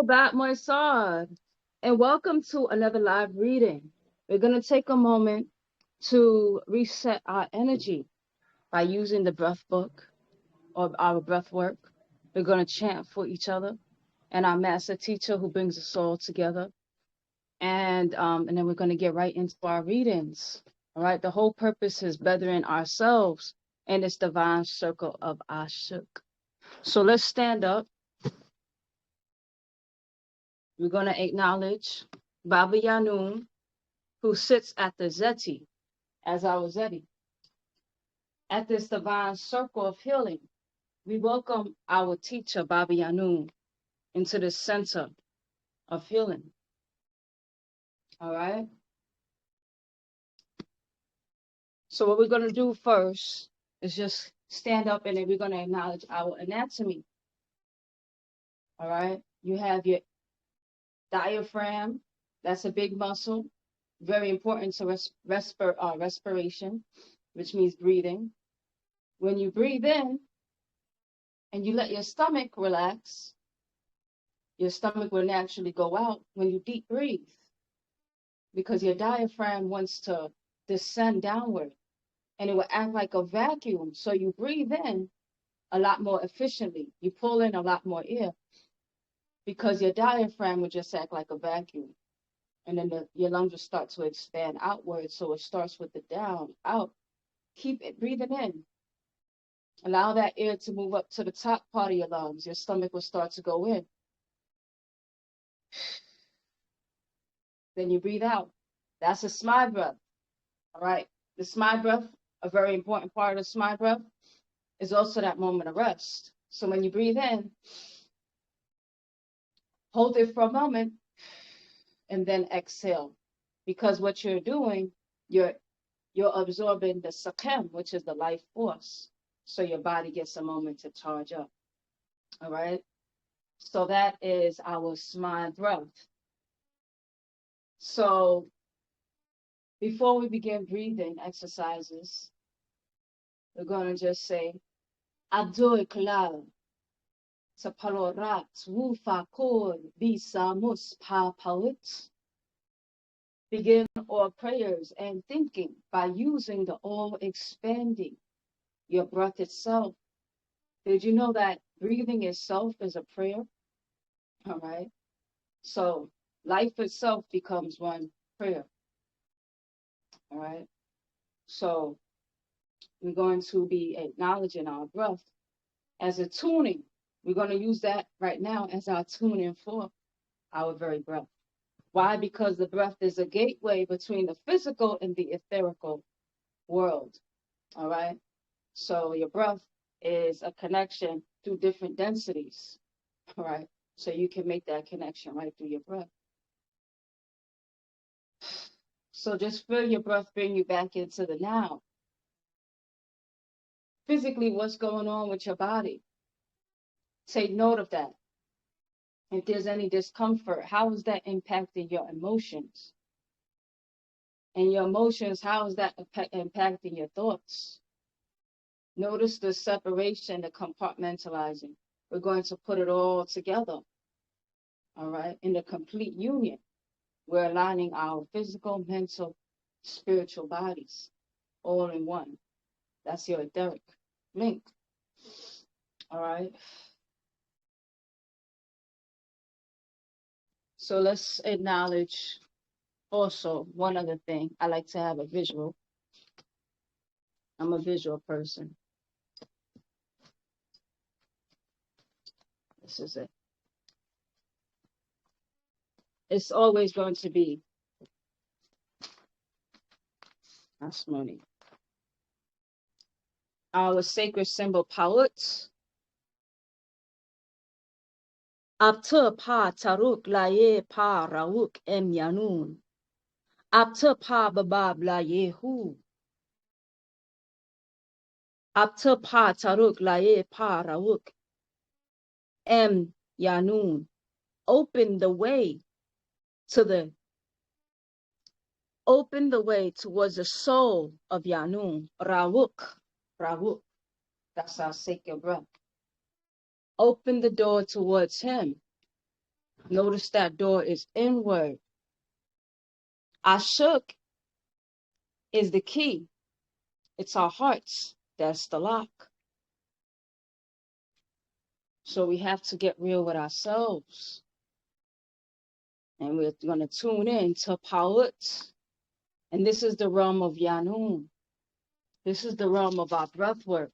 Wu-Sabat, my son, and welcome to another live reading. We're going to take a moment to reset our energy by using the breath book or our breath work. We're going to chant for each other and our master teacher who brings us all together. And then we're going to get right into our readings. All right. The whole purpose is bettering ourselves in this divine circle of Ashuk. So let's stand up. We're going to acknowledge Baba Yanun, who sits at the Zeti as our Zeti. At this divine circle of healing, we welcome our teacher, Baba Yanun, into the center of healing. All right? So what we're going to do first is just stand up and then we're going to acknowledge our anatomy. All right? You have your diaphragm. That's a big muscle. Very important to respiration, which means breathing. When you breathe in and you let your stomach relax, your stomach will naturally go out when you deep breathe because your diaphragm wants to descend downward and it will act like a vacuum. So you breathe in a lot more efficiently. You pull in a lot more air because your diaphragm will just act like a vacuum. And then your lungs will start to expand outward. So it starts with the down, out. Keep it breathing in. Allow that air to move up to the top part of your lungs. Your stomach will start to go in. Then you breathe out. That's a smile breath. All right. The smile breath, a very important part of the smile breath, is also that moment of rest. So when you breathe in, hold it for a moment and then exhale. Because what you're doing, you're absorbing the sakhem, which is the life force. So your body gets a moment to charge up. All right. So that is our smile breath. So before we begin breathing exercises, we're going to just say, Abdul Kalal, Sapalorat, Wufakor, Bisamus Pa Pawit. Begin our prayers and thinking by using the all-expanding, your breath itself. Did you know that breathing itself is a prayer? All right. So life itself becomes one prayer. All right. So we're going to be acknowledging our breath as a tuning. We're going to use that right now as our tuning for our very breath. Why? Because the breath is a gateway between the physical and the etherical world. All right. So your breath is a connection through different densities. All right. So you can make that connection right through your breath. So just feel your breath bring you back into the now. Physically, what's going on with your body? Take note of that. If there's any discomfort, how is that impacting your emotions? And your emotions, how is that impacting your thoughts? Notice the separation, the compartmentalizing. We're going to put it all together, all right, in a complete union. We're aligning our physical, mental, spiritual bodies all in one. That's your etheric link, all right? So let's acknowledge also one other thing. I like to have a visual. I'm a visual person. This is it. It's always going to be, that's money. Our sacred symbol, Pawut. Apta pa taruk laye pa rawuk em yanun. Apta pa babab laye hu. Apta pa taruk laye pa rawuk em yanun. Open the way towards the soul of Yanun. Rawuk. That's our sacred breath. Open the door towards him. Notice that door is inward. Ashuk is the key. It's our hearts. That's the lock. So we have to get real with ourselves. And we're going to tune in to Pa'ut. And this is the realm of Yanun. This is the realm of our breath work.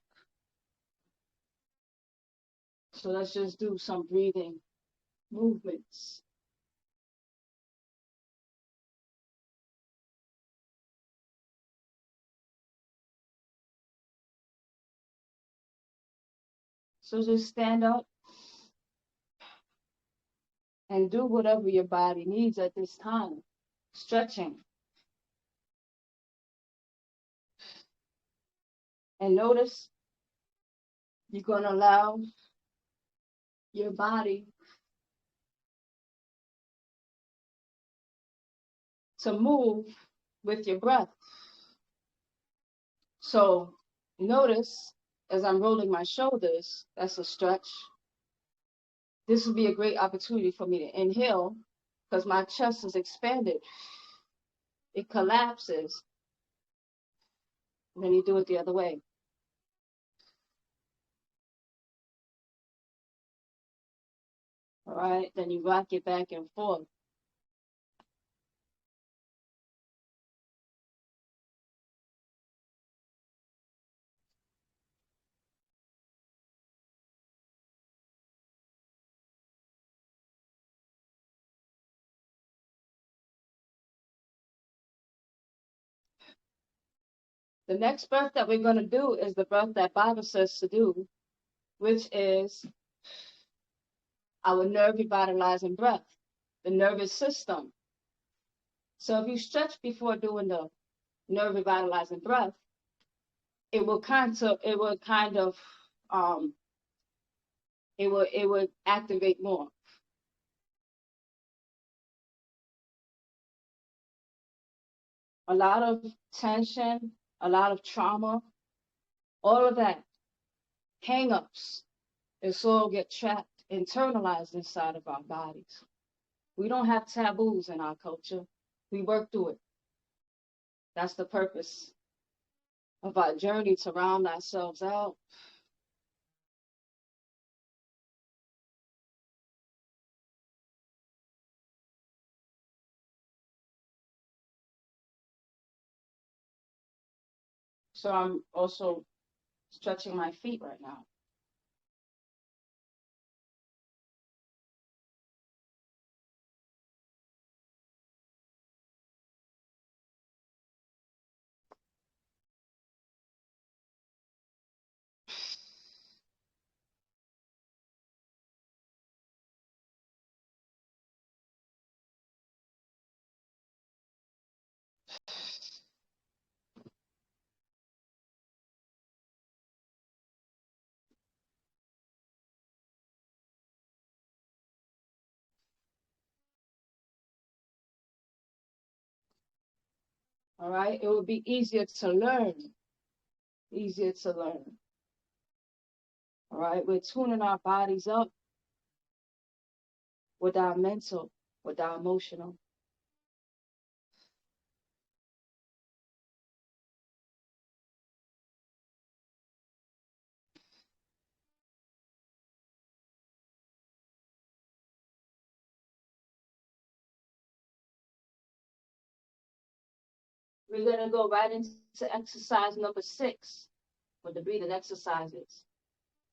So let's just do some breathing movements. So just stand up and do whatever your body needs at this time. Stretching. And notice you're going to allow your body to move with your breath. So notice as I'm rolling my shoulders, that's a stretch. This would be a great opportunity for me to inhale because my chest is expanded. It collapses. And then you do it the other way. All right, then you rock it back and forth. The next breath that we're going to do is the breath that Bible says to do, which is our nerve revitalizing breath, the nervous system. So if you stretch before doing the nerve revitalizing breath, it will activate more. A lot of tension, a lot of trauma, all of that, hang-ups, it's all get trapped, internalized inside of our bodies. We don't have taboos in our culture. We work through it. That's the purpose of our journey to round ourselves out. So I'm also stretching my feet right now. All right, it will be easier to learn. Easier to learn. All right, we're tuning our bodies up with our mental, with our emotional. We're going to go right into exercise number 6 for the breathing exercises,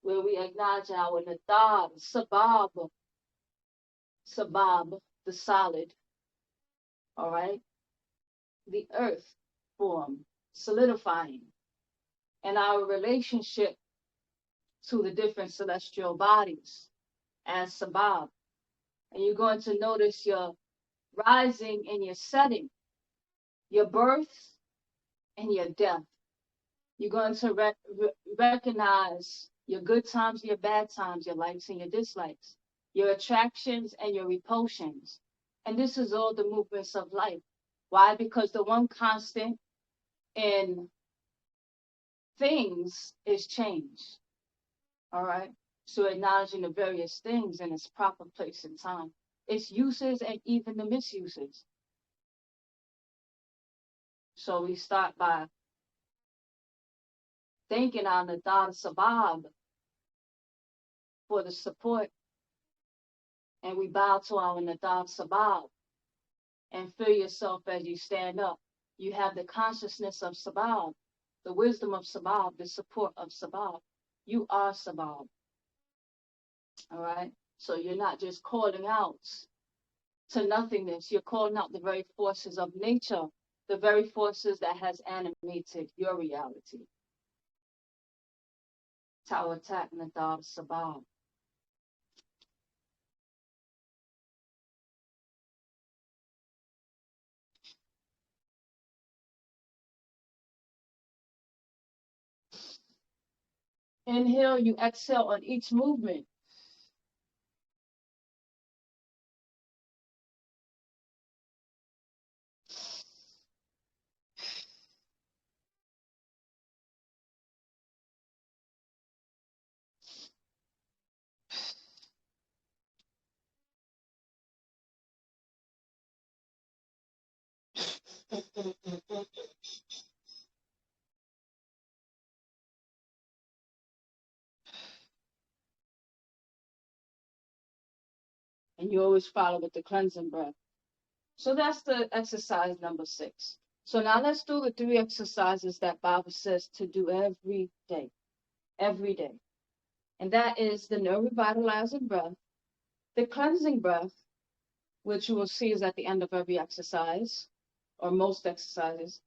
where we acknowledge our nadab, sabab, the solid, all right? The earth form, solidifying, and our relationship to the different celestial bodies as sabab. And you're going to notice your rising and your setting, your birth and your death. You're going to recognize your good times, your bad times, your likes and your dislikes, your attractions and your repulsions. And this is all the movements of life. Why? Because the one constant in things is change. All right? So acknowledging the various things in its proper place and time. its uses and even the misuses. So we start by thanking our Nadab Sabab for the support, and we bow to our Nadab Sabab and feel yourself as you stand up. You have the consciousness of Sabab, the wisdom of Sabab, the support of Sabab. You are Sabab. All right? So you're not just calling out to nothingness. You're calling out the very forces of nature, the very forces that has animated your reality. Tawatak Nadab Sabab. Inhale, you exhale on each movement. And you always follow with the cleansing breath. So that's the exercise number 6. So now let's do the 3 exercises that Baba says to do every day. Every day. And that is the nerve revitalizing breath, the cleansing breath, which you will see is at the end of every exercise, or most exercises,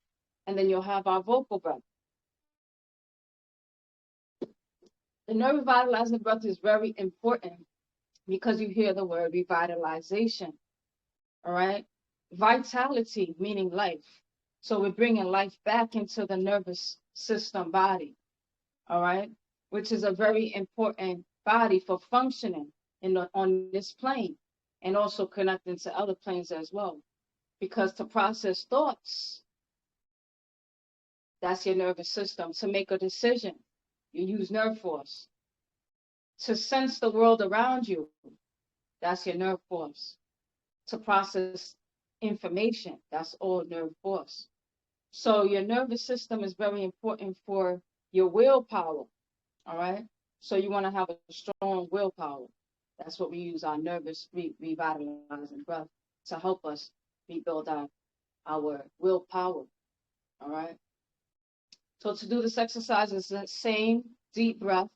and then you'll have our vocal breath. The nerve revitalizing breath is very important because you hear the word revitalization, all right? Vitality, meaning life. So we're bringing life back into the nervous system body, all right? Which is a very important body for functioning on this plane and also connecting to other planes as well. Because to process thoughts, that's your nervous system. To make a decision, you use nerve force. To sense the world around you, that's your nerve force. To process information, that's all nerve force. So your nervous system is very important for your willpower, all right? So you want to have a strong willpower. That's what we use our nervous revitalizing breath to help us rebuild our willpower, all right? So to do this exercise is the same deep breath.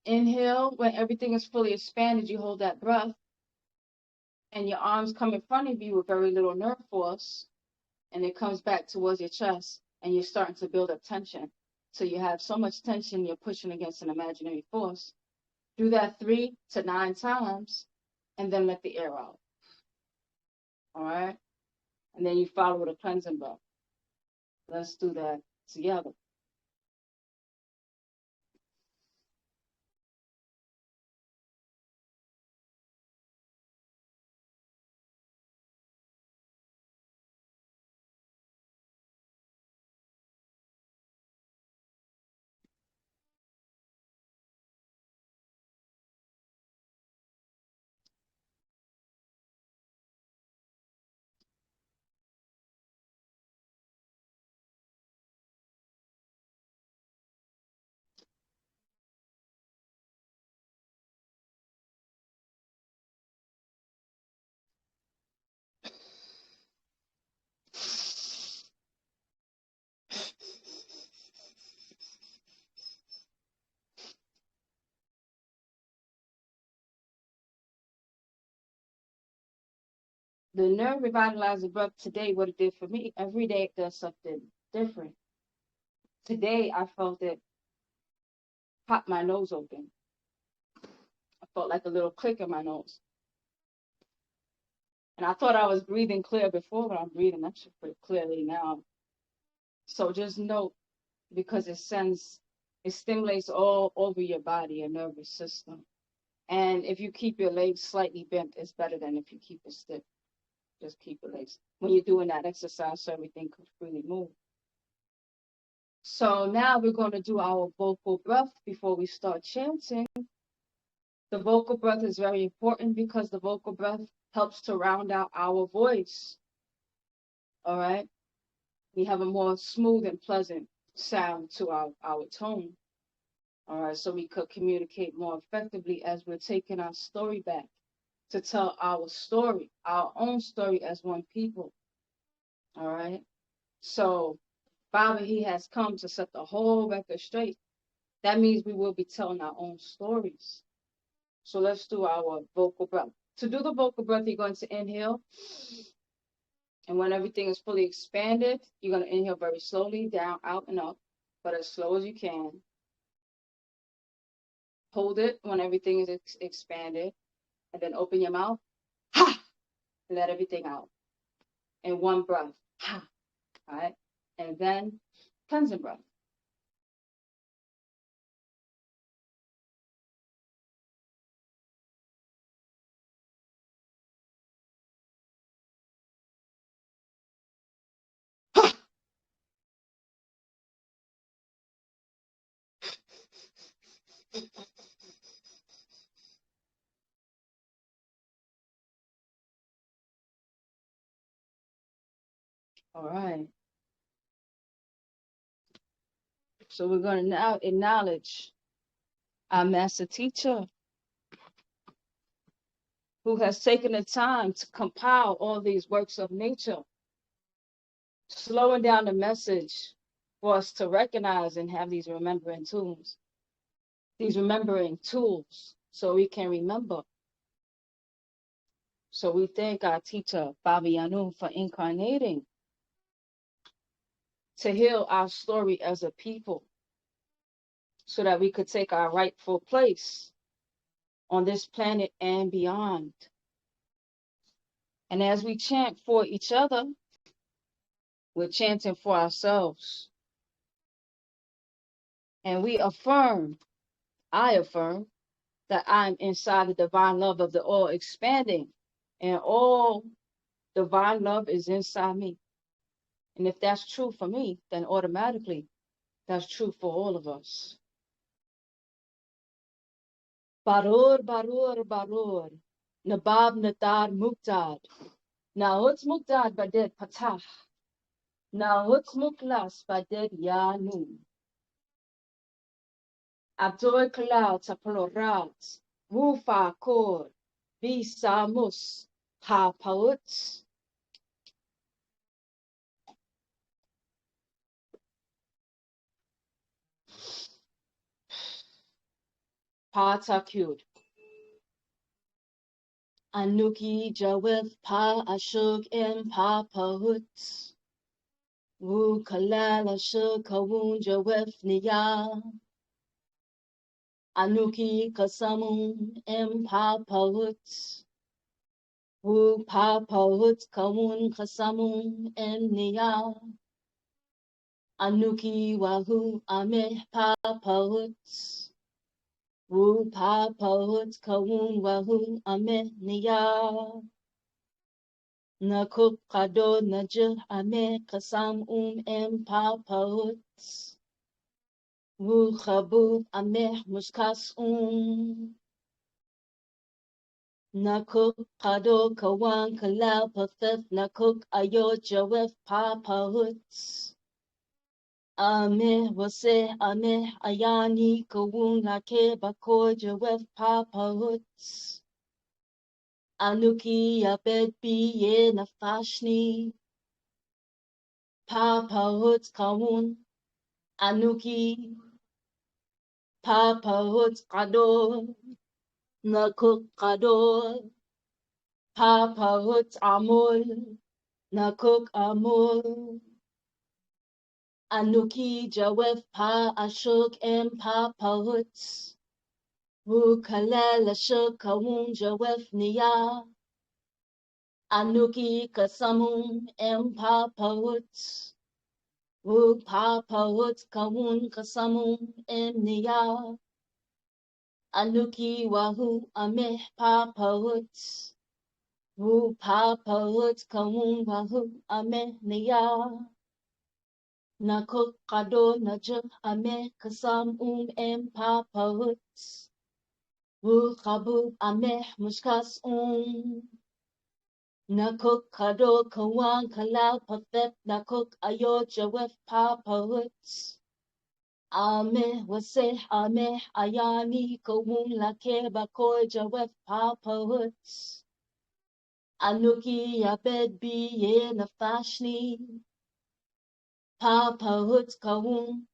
Inhale, when everything is fully expanded, you hold that breath, and your arms come in front of you with very little nerve force, and it comes back towards your chest, and you're starting to build up tension. So you have so much tension, you're pushing against an imaginary force. Do that 3 to 9 times, and then let the air out. All right? And then you follow with a cleansing breath. Let's do that together. The nerve revitalizing breath today, what it did for me, every day it does something different. Today I felt it pop my nose open. I felt like a little click in my nose. And I thought I was breathing clear before, but I'm breathing actually pretty clearly now. So just note, because it stimulates all over your body, your nervous system. And if you keep your legs slightly bent, it's better than if you keep it stiff. Just keep your legs. When you're doing that exercise, so everything could freely move. So now we're going to do our vocal breath before we start chanting. The vocal breath is very important because the vocal breath helps to round out our voice. All right. We have a more smooth and pleasant sound to our tone. All right. So we could communicate more effectively as we're taking our story back to tell our story, our own story as one people. All right. So Baba, he has come to set the whole record straight. That means we will be telling our own stories. So let's do our vocal breath. To do the vocal breath, you're going to inhale. And when everything is fully expanded, you're going to inhale very slowly, down, out, and up, but as slow as you can. Hold it when everything is expanded, and then open your mouth. Ha! And let everything out. In one breath. Ha! All right? And then cleansing breath. All right. So we're going to now acknowledge our master teacher who has taken the time to compile all these works of nature, slowing down the message for us to recognize and have these remembering tools, so we can remember. So we thank our teacher, Baba Yanu, for incarnating to heal our story as a people so that we could take our rightful place on this planet and beyond. And as we chant for each other, we're chanting for ourselves. And we affirm, I affirm, that I'm inside the divine love of the all expanding, and all divine love is inside me. And if that's true for me, then automatically that's true for all of us. Barur, barur, barur. Nabab Nadar Muktad. Nahut Muktad Baded Patah. Nahut Muklas Baded Yanu. Abdul Kalal Tapalorat. Wufa Kor. Visamus. Ha Paut. Patakud. Anuki Jaweth Pa Ashuk M Pa Pahut. Wu Kalal Ashuk Kawun Jaweth Niya. Anuki Kasamun M Pa Pahut. Wu Pa Pahut Kawun Kasamun M Niya. Anuki Wahu Ameh Pa Pahut. Wu Pa Pahut Kawun Wahu Ameh Niya. Nakuk Kado Najah Ameh Kasam M Pa Pahut. Wu Khabub Ameh Muskas Nakuk Kado Kawan Kalal Pafeth Nakuk Ayo Jawef Pa Pahut. Ameh Wase Ameh Ayani Kawun Lake Bako Jawef Pa Pahut. Anuki Abed Biye Nafashni Pa Pahut Kawun. Anuki Pa Pahut Kado Nakuk Kado Pa Pahut Amul Nakuk Amul. Anuki Jawef Pa Ashuk M Pa Pahut. Wu Kalel Ashuk Kawun Jawef Niya. Anuki Kasamun M Pa Pahut. Wu Pa Pahut Kawun Kasamun M Niya. Anuki Wahu Ameh Pa Pahut. Wu Pa Pahut Kawun Wahu Ameh Niya. Nakuk Kado Najah Ameh Kasam M Pa Pahut. Wu-Sabat ameh muskas Nakuk kado kawan kalal pathet nakuk ayo jawef papahuts. Ameh waseh ameh ayani kawun lake bakoy jawef papahuts. Anuki yabed bi ye nafashni. Papahuts kawun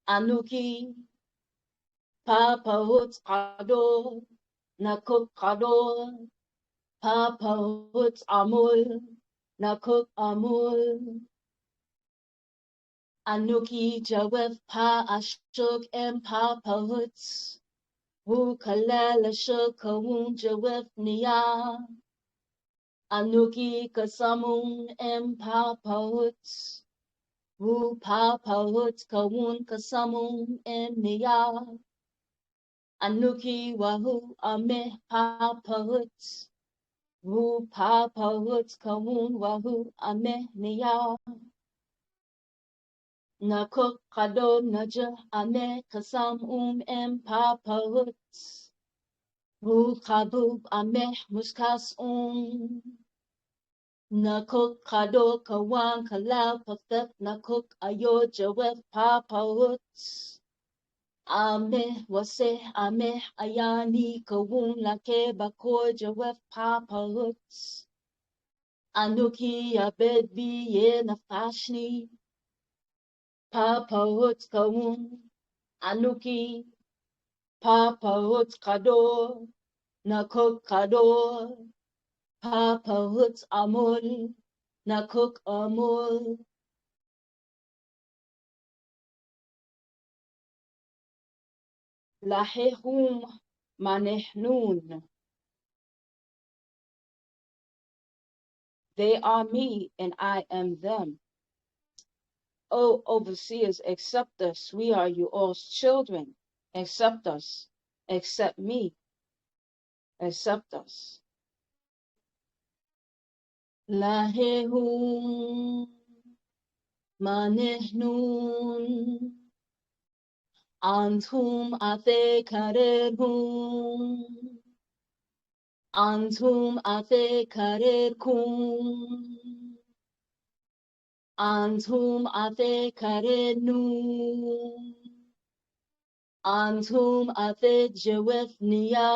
anuki. Papahuts kado nakuk kado. Papahuts amul nakuk amul. Anuki jawef pa ashuk em pa pahuts. Wu kalel ashuk kawun jawef niya. Anuki kasamun em pa pahuts. Wu pa pahuts kawun kasamun em niya. Anuki wahu ameh pa pahuts. Wu pa pahuts kawun wahu ameh niya. Nakuk kado naja ane kasam em papahuts. Wu kabub ameh muskas Nakuk kado kawan kalal pathet nakuk ayo jawef papahuts. Ameh waseh ameh ayani kawun lake bakoy jawef papahuts. Anuki abed bi ye nafashni. Papahuts kawun anuki. Papahuts kado nakuk kado. Papahuts amul nakuk amul. Lahehum manehnun. They are me and I am them. O overseers, accept us. We are you all's children. Accept us. Accept me. Accept us. Lahehum manehnun. Antum ate karerhum. Antum ate karerkum. Antum ate karenum. Antum ate jewethnia.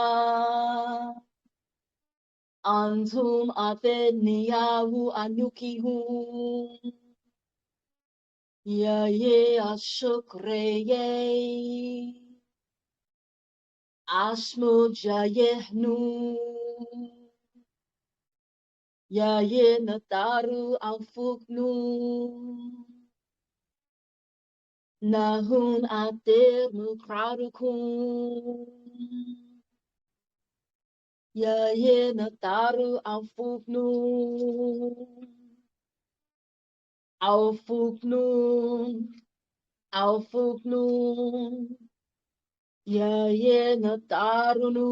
Antum ate niyahu anukihum. Ya ye ashukreye. Ashmu jayehnu. Ya ye nataru alfuknu. Nahun ate mukrarukum. Ya ye nataru alfuknu. Alfuknu. Alfuknu. Ya ye natarunu.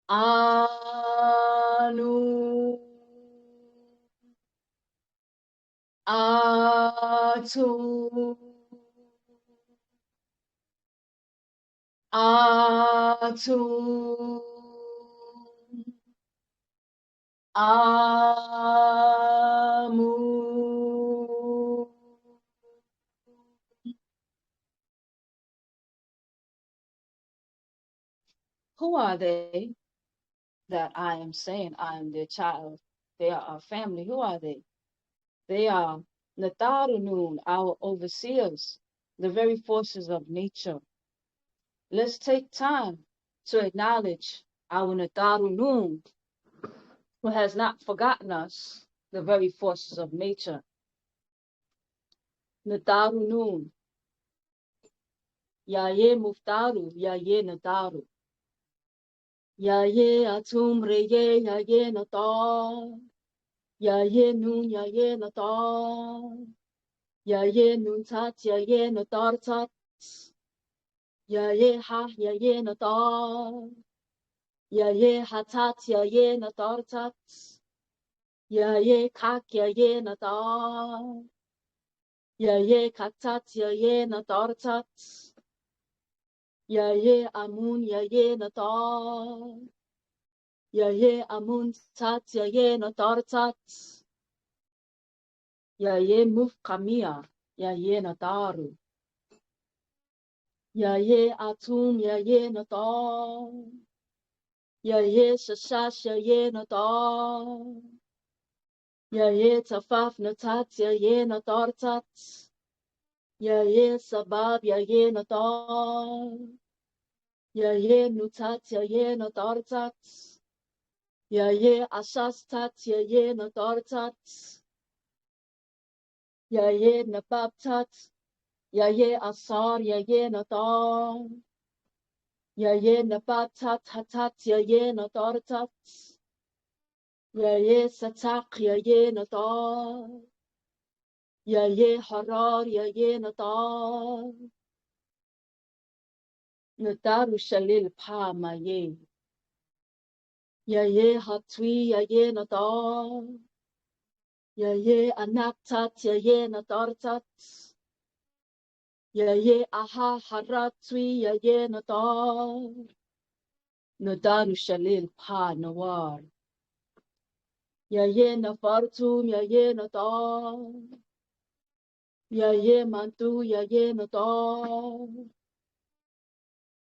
Anu. Atu. Atu. Amu. Who are they that I am saying I am their child? They are our family. Who are they? They are Natarunun, our overseers, the very forces of nature. Let's take time to acknowledge our Natarunun, who has not forgotten us, the very forces of nature. Natarunun, Yaye Muftaru, Yaye Nataru. Yaye Atum Reye, Yaye Natar. Yaye Nun, Yaye Natar. Yaye Nun Tat, Yaye Natar Tat. Yaye Ha, Yaye Natar. Yaye Hatat, Yaye Natar Tat. Yaye Kak, Yaye Natar. Yaye Kaktat, Yaye Natar Tat. Ya ye amun ya ye natar. Ya ye amun tat ya ye natar tat. Ya ye muf kamia ya ye nataru. Ya ye atum ya ye natar. Ya ye shashash ya ye natar. Ya ye tafaf natat ya ye natar tat. Ya ye sabab ya ye natar. Ya ye nutat ya ye natar tat. Ya ye ashas tat ya ye natar tat. Ya ye nabab tat. Ya ye asar ya ye natar. Ya ye nabab tat hatat ya ye natar tat. Ya ye satak ya ye natar. Ya ye harar ya ye natar. Nataru shalil pa ma ye. Ya ye hatwi ya ye natar. Ya ye anak tat ya ye natar tat. Ya ye aha haratwi ya ye natar. Nadaru shalil pa nawar. Ya ye nafartum ya ye natar. Ya ye mantu ya ye natar.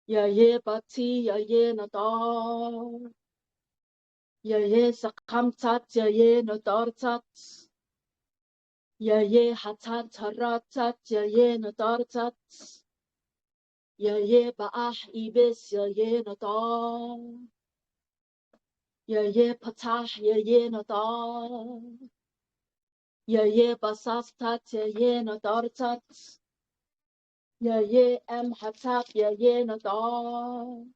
Ya ye bati ya ye natar. Ya ye sakam tat ya ye natar tat. Ya ye hatat haratat ya ye natar tat. Ya ye ba'ah ibis ya ye natar. Ya ye patah ya ye natar. Ya ye basaf tat ya ye natar tat. Ya ye em hatat ya ye natar.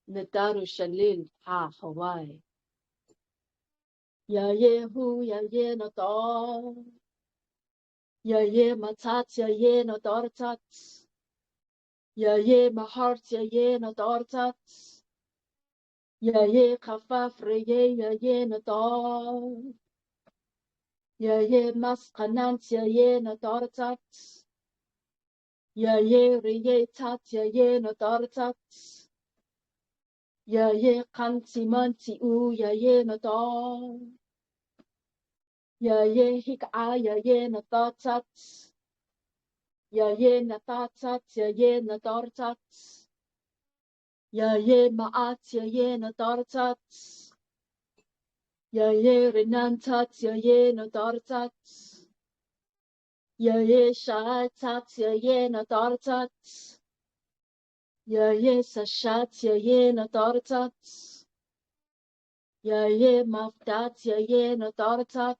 Nadaru shalil ha Hawaii. Ya ye hu ya ye natar. Ya ye matat ya ye natar tat. Ya ye mahart ya ye natar tat. Ya ye khafaf re ya ye natar. Ya ye maskanant ya ye natar tat. Ya ye re tat ya ye natar tat. Ya ye kantimanti u ya ye natar. Ya ye hik'a ya ye natar tat. Ya ye natar tat ya ye natar tat. Ya ye ma'at ya ye natar tat. Ya ye renan tat ya ye natar tat. Ya ye sha'at tat ya ye natar tat. Ya ye sashat ya ye natar tat. Ya ye mafdat ya ye natar tat.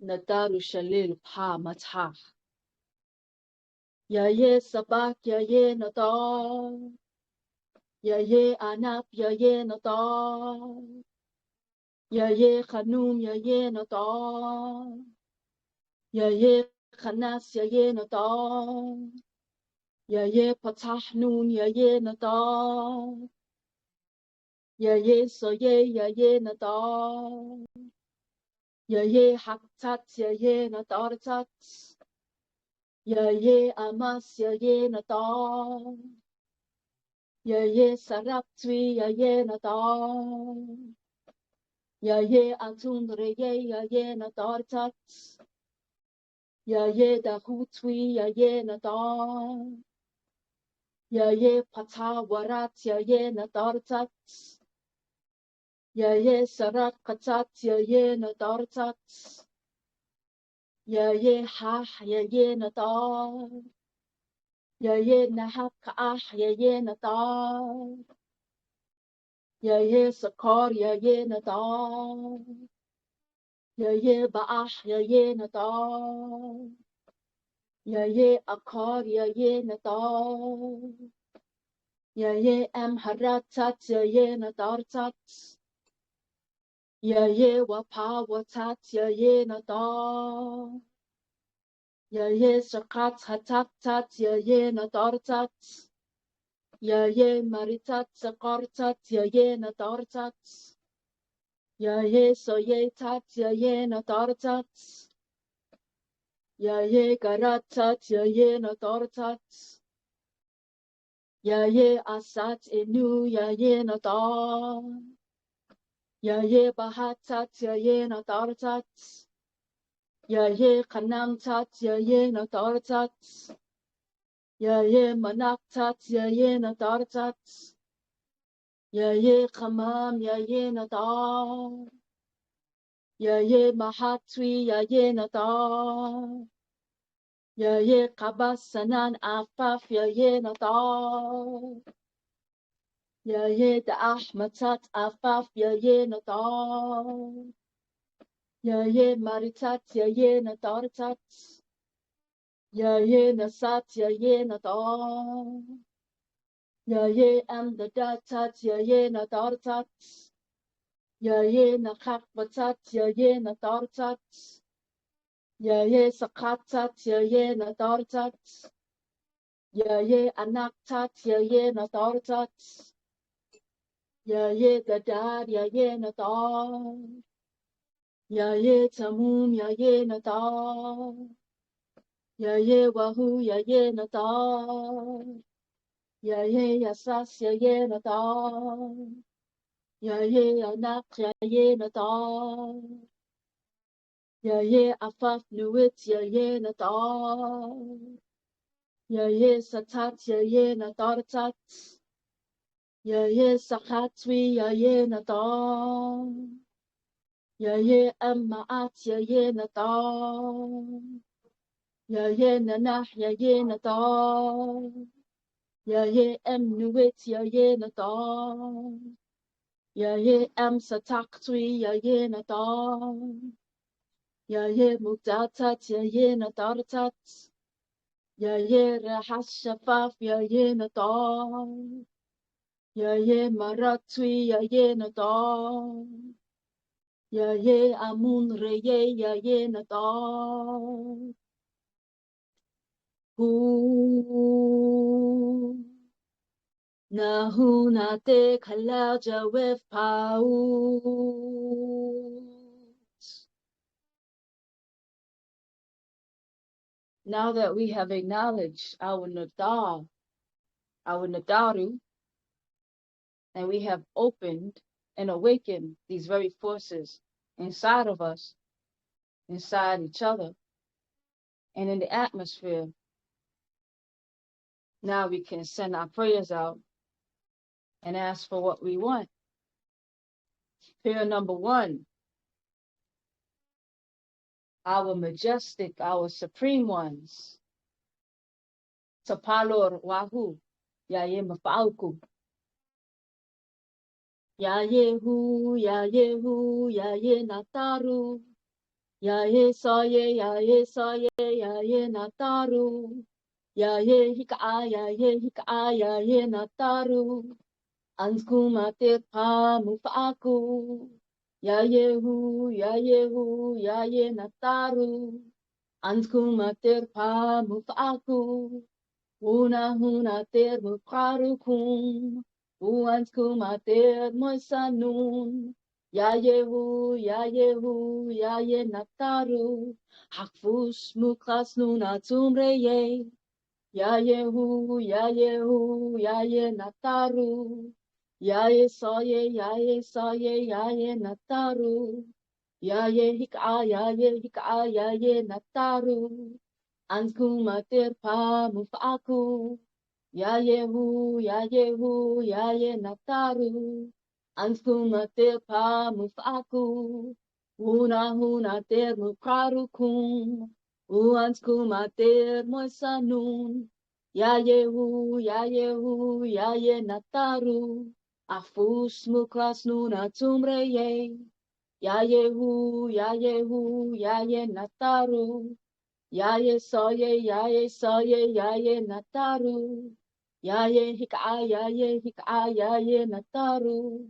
Nadaru shalil pa matah. Ya ye sabak ya ye natar. Ya ye anap ya ye natar. Ya ye khanum ya ye natar. Ya ye khanas ya ye natar. Ya ye patah nun ya ye natar. Ya ye soye ya ye natar. Ya ye haktat ya ye natar tat. Ya ye amas ya ye natar. Ya ye saraptwi ya ye natar. Ya ye atundre ya ye natar tat. Ya ye dahutwi ya ye natar. Ya ye patawarat ya ye natar tat. Ya ye sarat katat ya ye natar tat. Ya ye hah ya ye natar. Ya ye nahak ka'ah ya ye natar. Ya ye sakar ya ye natar. Ya ye ba'ah ya ye natar. Ya ye akar ya ye natar. Ya ye am haratat ya ye natar tat. Ya ye wapa watat ya ye natar. Ya ye shakat hatat tat ya ye natar tat. Ya ye maritat sakar tat ya ye natar tat. Ya ye soye tat ya ye natar tat. Ya ye karatat, ya ye natortat. Ya ye asat enu, ya ye natar. Ya ye bahatat, ya ye natortat. Ya ye kanamtat, ya ye natortat. Ya ye manaktat, ya ye natortat. Ya ye kamam, ya ye natar. Ya ye mahatwi, ya ye natar. Ya ye kabasanan afaf, ya ye natar. Ya ye da'ahmatat afaf, ya ye natar. Ya ye maritat, ya ye natartat. Ya ye nasat, ya ye natar. Ya ye amdadatat, ya ye natartat. Ya ye nakakbatat, ya ye natartat. Ya ye sakatat, ya ye natartat. Ya ye anaktat, ya ye natartat. Ya ye dadar, ya ye natar. Ya ye tamum, ya ye natar. Ya ye wahu, ya ye natar. Ya ye yasas, ya ye natar. Ya ye anak, ya ye natar. Ya ye afaf nuit, ya ye natar. Ya ye satat, ya ye natartat. Ya ye sakatwi, ya ye natar. Ya ye ammaat, ya ye natar. Ya ye nanah, ya ye natar. Ya ye nuit, ya ye natar. Ya ye sataktwi, ya ye natar. Ya ye mukdatat, ya ye natartat. Ya ye rahas shafaf, ya ye natar. Ya ye maratwi, ya ye natar. Ya ye amun reye, ya ye natar. Hu nahu nate kalal jawef paut. Now that we have acknowledged our nadar, our nadaru, and we have opened and awakened these very forces inside of us, inside each other, and in the atmosphere, now we can send our prayers out and ask for what we want. Prayer number one, our majestic, our supreme ones, Tapalor Wahu, Yaye Mafauku, Yayehu, Yayehu, Yaye Nataru, Yaye Saye, Yaye Saye, Yaye Nataru, Yaye Hika, Yaye Hika, Yaye Nataru, Anskumatir Pa Mufaku, Yayehu, Yayehu, Yaye Nataru, Anskumatir Pa Mufaku, Una huna ter mukarukum, uanskumatir moisanun, Yayehu, Yayehu, Yaye Nataru, Hakfus muklas nuna tumreye, Yayehu, Yayehu, Yaye Nataru, Yaye Saye, Yaye Saye, Yaye Nataru, Yaye Hika, Yaye Hika, Yaye Nataru, Anskumatir Pa Mufaku, Yayehu, Yayehu, Yaye Nataru, Anskumatir Pa Mufaku, Una Huna Ter Mukarukum, Uanskumatir Moisanun, Yayehu, Yayehu, Yaye Nataru, Afus Muklas Nuna Tumreye, Yayehu, Yayehu, Yaye Nataru, Yaye Saye, Yaye Saye, Yaye Nataru, Yaye Hika, Yaye Hika, Yaye Nataru,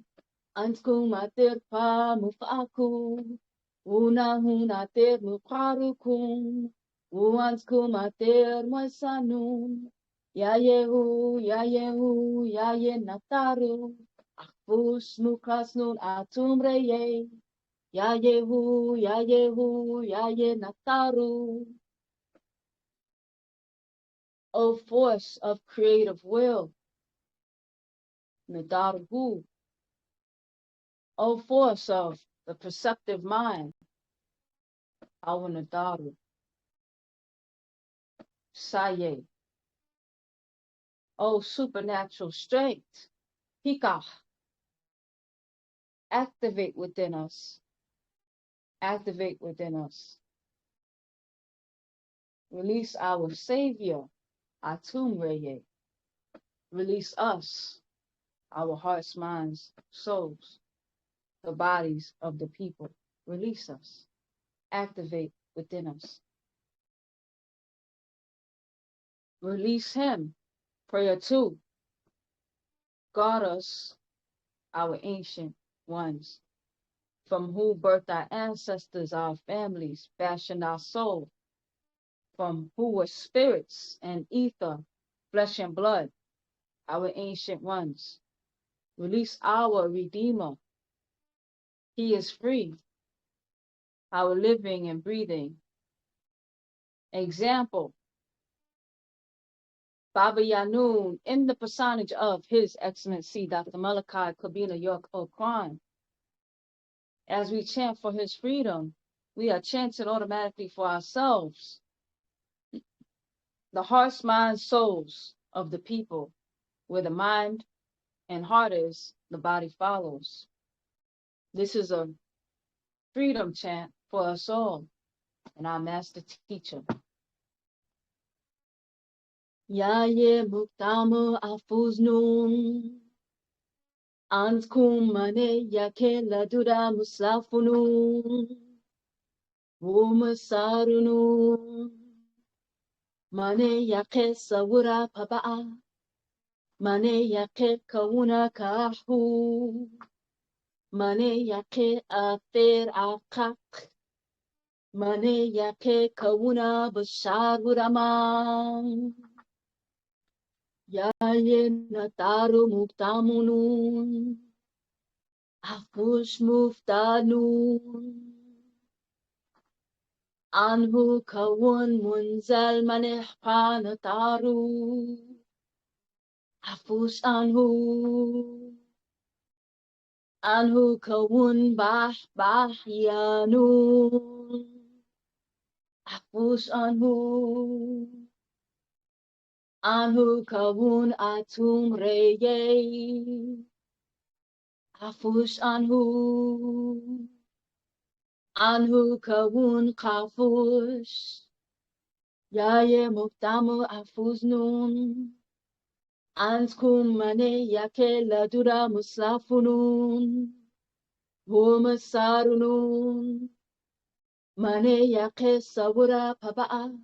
Anskumatir Pa Mufaku, Una Hunatir Mukarukum, Uanskumatir Moisanun, Yayehu, Yayehu, Yaye Nataru, Afus Mukasnun Atumreye, Yayehu, Yayehu, Yaye Nataru, O force of creative will, Nadaru. O force of the perceptive mind, our Nadaru. Saye. O supernatural strength, Hikah. Activate within us. Activate within us. Release our Savior, Atum Reye. Release us, our hearts, minds, souls, the bodies of the people. Release us. Activate within us. Release Him. Prayer 2. Guard us, our ancient ones, from who birthed our ancestors, our families, fashioned our soul, from who were spirits and ether, flesh and blood, our ancient ones. Release our Redeemer. He is free, our living and breathing example. Baba Yanun, in the personage of His Excellency Dr. Malachi Kabina York Okran. As we chant for his freedom, we are chanting automatically for ourselves. The hearts, minds, souls of the people, where the mind and heart is, the body follows. This is a freedom chant for us all and our master teacher. Yaye muktamu afuznun Anskum mane yake ladura muslafunun Wumasarunun Mane yake sawura paba'a Mane yake kauna kahu Mane yake afer akak Mane yake kauna basharurama Yaye nataru muktamunun Afush muftanun Anhu kawun munzal maneh panataru Afush Anhu kawun bah yanun Afush Anhu kawun atum reye Afush Anhu kawun kafush Yaye muktamu afuznun Anskum mane yake ladura muslafunun Humasarunun Mane yake sawura paba'a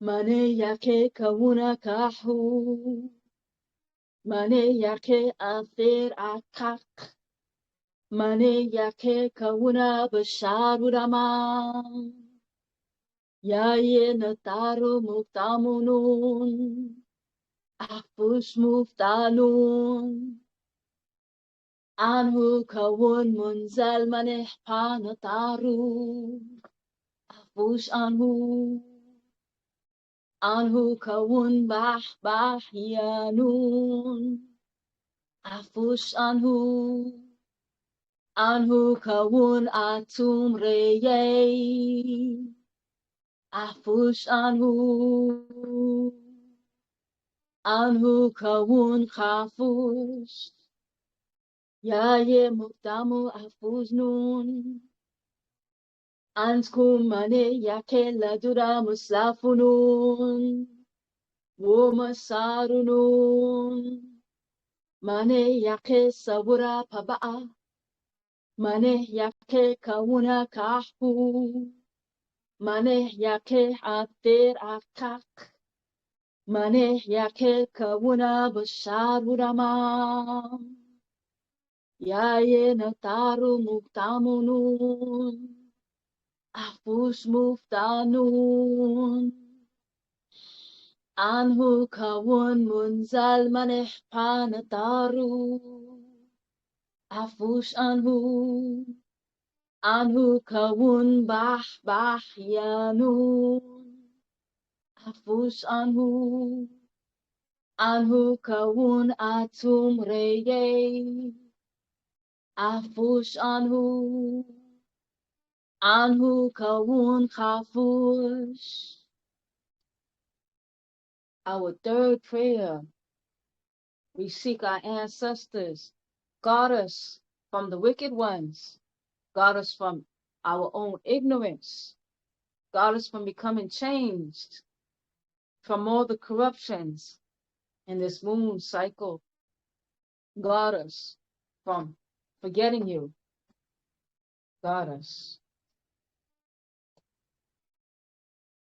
Mane yake kawuna kahu Mane yake afer akak Mane yake kawuna basharurama Yaye nataru muktamunun Afush muftanun Anhu kawun munzal maneh panataru Afush Anhu kawun bah yanun Afush Anhu kawun atum reye Afush Anhu kawun kafush Yaye muktamu afuznun Anskum mane yake ladura muslafunun Wumasarunun Mane yake sawura paba'a Mane yake kawuna kahu Mane yake afer akak Mane yake kawuna basharurama Yaye nataru muktamunun Afush muftanun Anhu kawun munzal maneh panataru Afush Anhu kawun bah yanun Afush anhu kawun atum reye. Afush anhu kawun chafush. Our third prayer, we seek our ancestors, guard us from the wicked ones, guard us from our own ignorance, guard us from becoming changed, from all the corruptions in this moon cycle. Guard us from forgetting you. Guard us.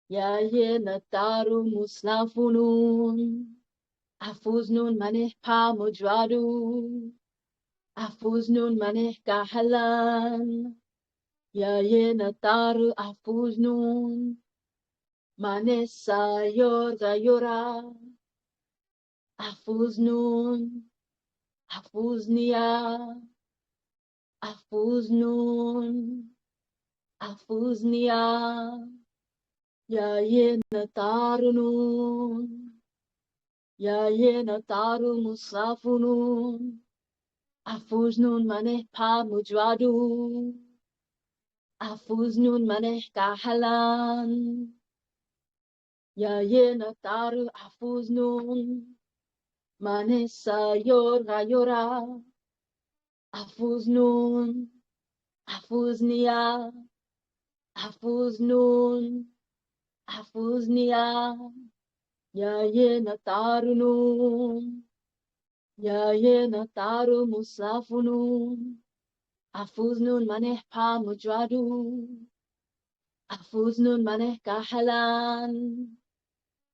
Ya ye nataru muslafunun. Afuznun maneh pa mudradu. Afuznun maneh kahalan. Ya ye nataru afuznun. Maneh sayor gayora. Afuznun. Afuznia. Afuznun. Afuznia. Ya ye natarunun. Ya ye nataru musafunun. Afuznun maneh pa mudradu. Afuznun maneh kahalan. Ya ye nataru afuznun. Maneh sayor gayora. Afuznun. Afuznia. Afuznun. Afuznia. Ya ye natarunun. Ya ye nataru musafunun. Afuznun maneh pa mudradu. Afuznun maneh kahalan.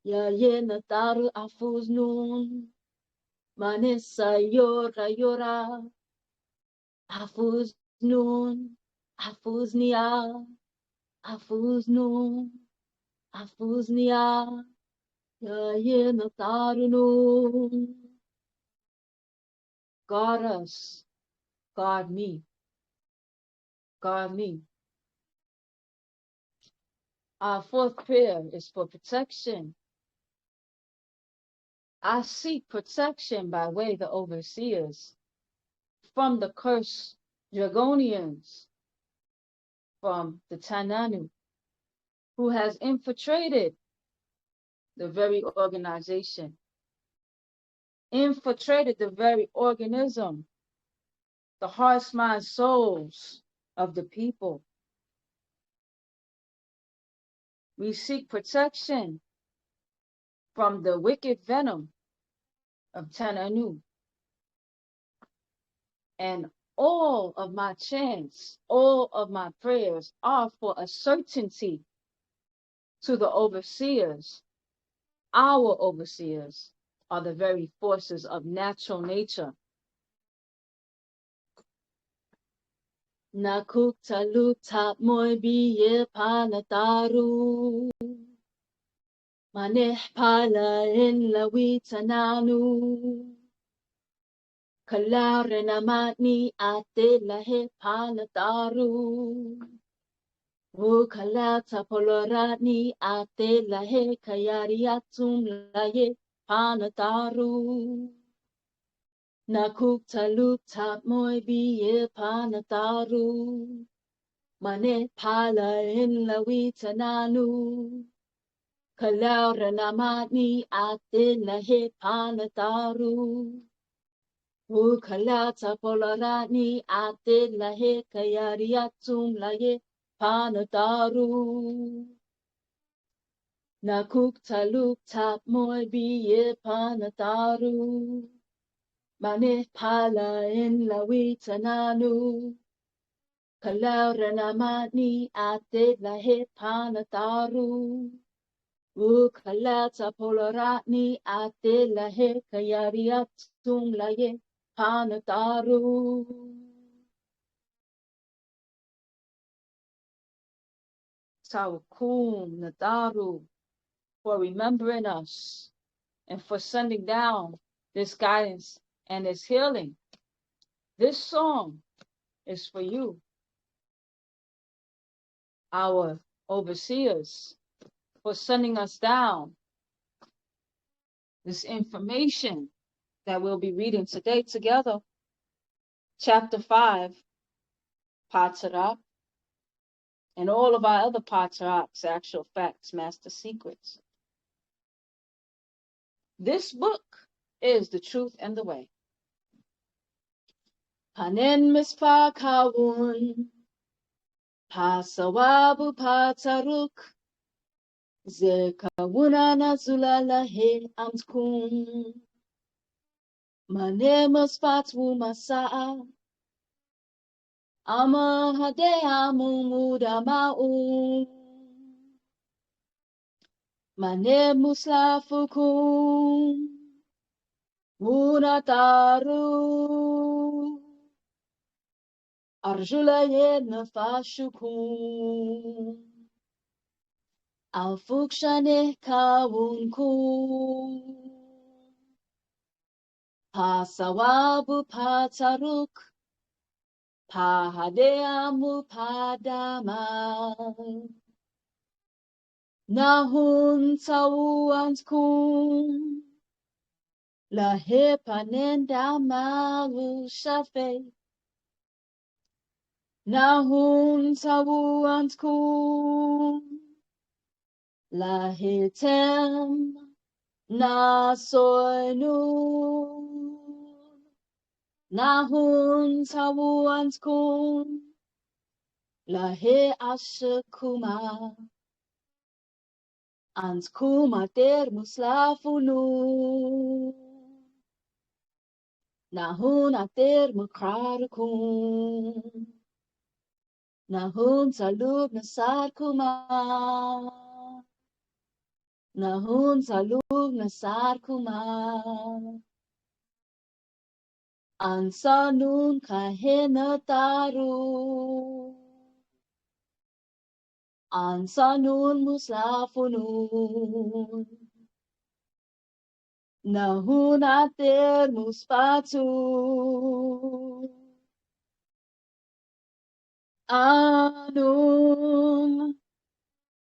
Ya ye nataru afuznun. Maneh sayor gayora. Afuznun. Afuznia. Afuznun. Afuznia. Ya ye natarunun. Guard us. Guard me. Guard me. Our fourth prayer is for protection. I seek protection by way of the overseers from the cursed Dragonians, from the Tananu, who has infiltrated the very organization, infiltrated the very organism, the hearts, minds, souls of the people. We seek protection from the wicked venom of Tananu. And all of my chants, all of my prayers are for a certainty to the overseers. Our overseers are the very forces of natural nature. Nakuk taluk tap moy biye panataru. Maneh pala en lawitananu. Kalare namatni ate lahe panataru. Kalata poloratni ate lahe kayariatum lahe panataru. Nakuk taluk tap moy biye panataru. Maneh pala en lawitananu. Kalare namatni ate lahe panataru. Kalata poloratni ate lahe kayariatum lahe panataru. Nakuk taluk tap moy biye panataru. Maneh pala en lawitananu. Kalare namatni ate lahe panataru. Kalata poloratni ate lahe kayariatum lahe panataru. Tawakum Nadaru, for remembering us and for sending down this guidance and this healing. This song is for you, our overseers, for sending us down this information that we'll be reading today together. Chapter 5, Patarak, and all of our other Pataraks, actual facts, master secrets. This book is the truth and the way. Panen mispa kawun, pasawabu pataruk, ze kawuna nazulala he amtkun. Mane mispatwu masa'a, ama hade amumuda ma'u. Mane muslafukum, munataru. Arjulaye nafashukum, alfukshane kawunkum, pasawabu pataruk, pahadeamu padama, nahun tawuantkum, lahepanenda malu shafe. Nahun tawuantkum, lahitem nasoinun. Nahun tawuantkum, lahe ashakuma, antkum ater muslafunu. Nahun ater mukrarukum. Nahun salub nasar kuma. Nahun salub nasar kuma. Ansanun kahena taru. Ansanun muslafunun. Nahun ater muspatu. Anum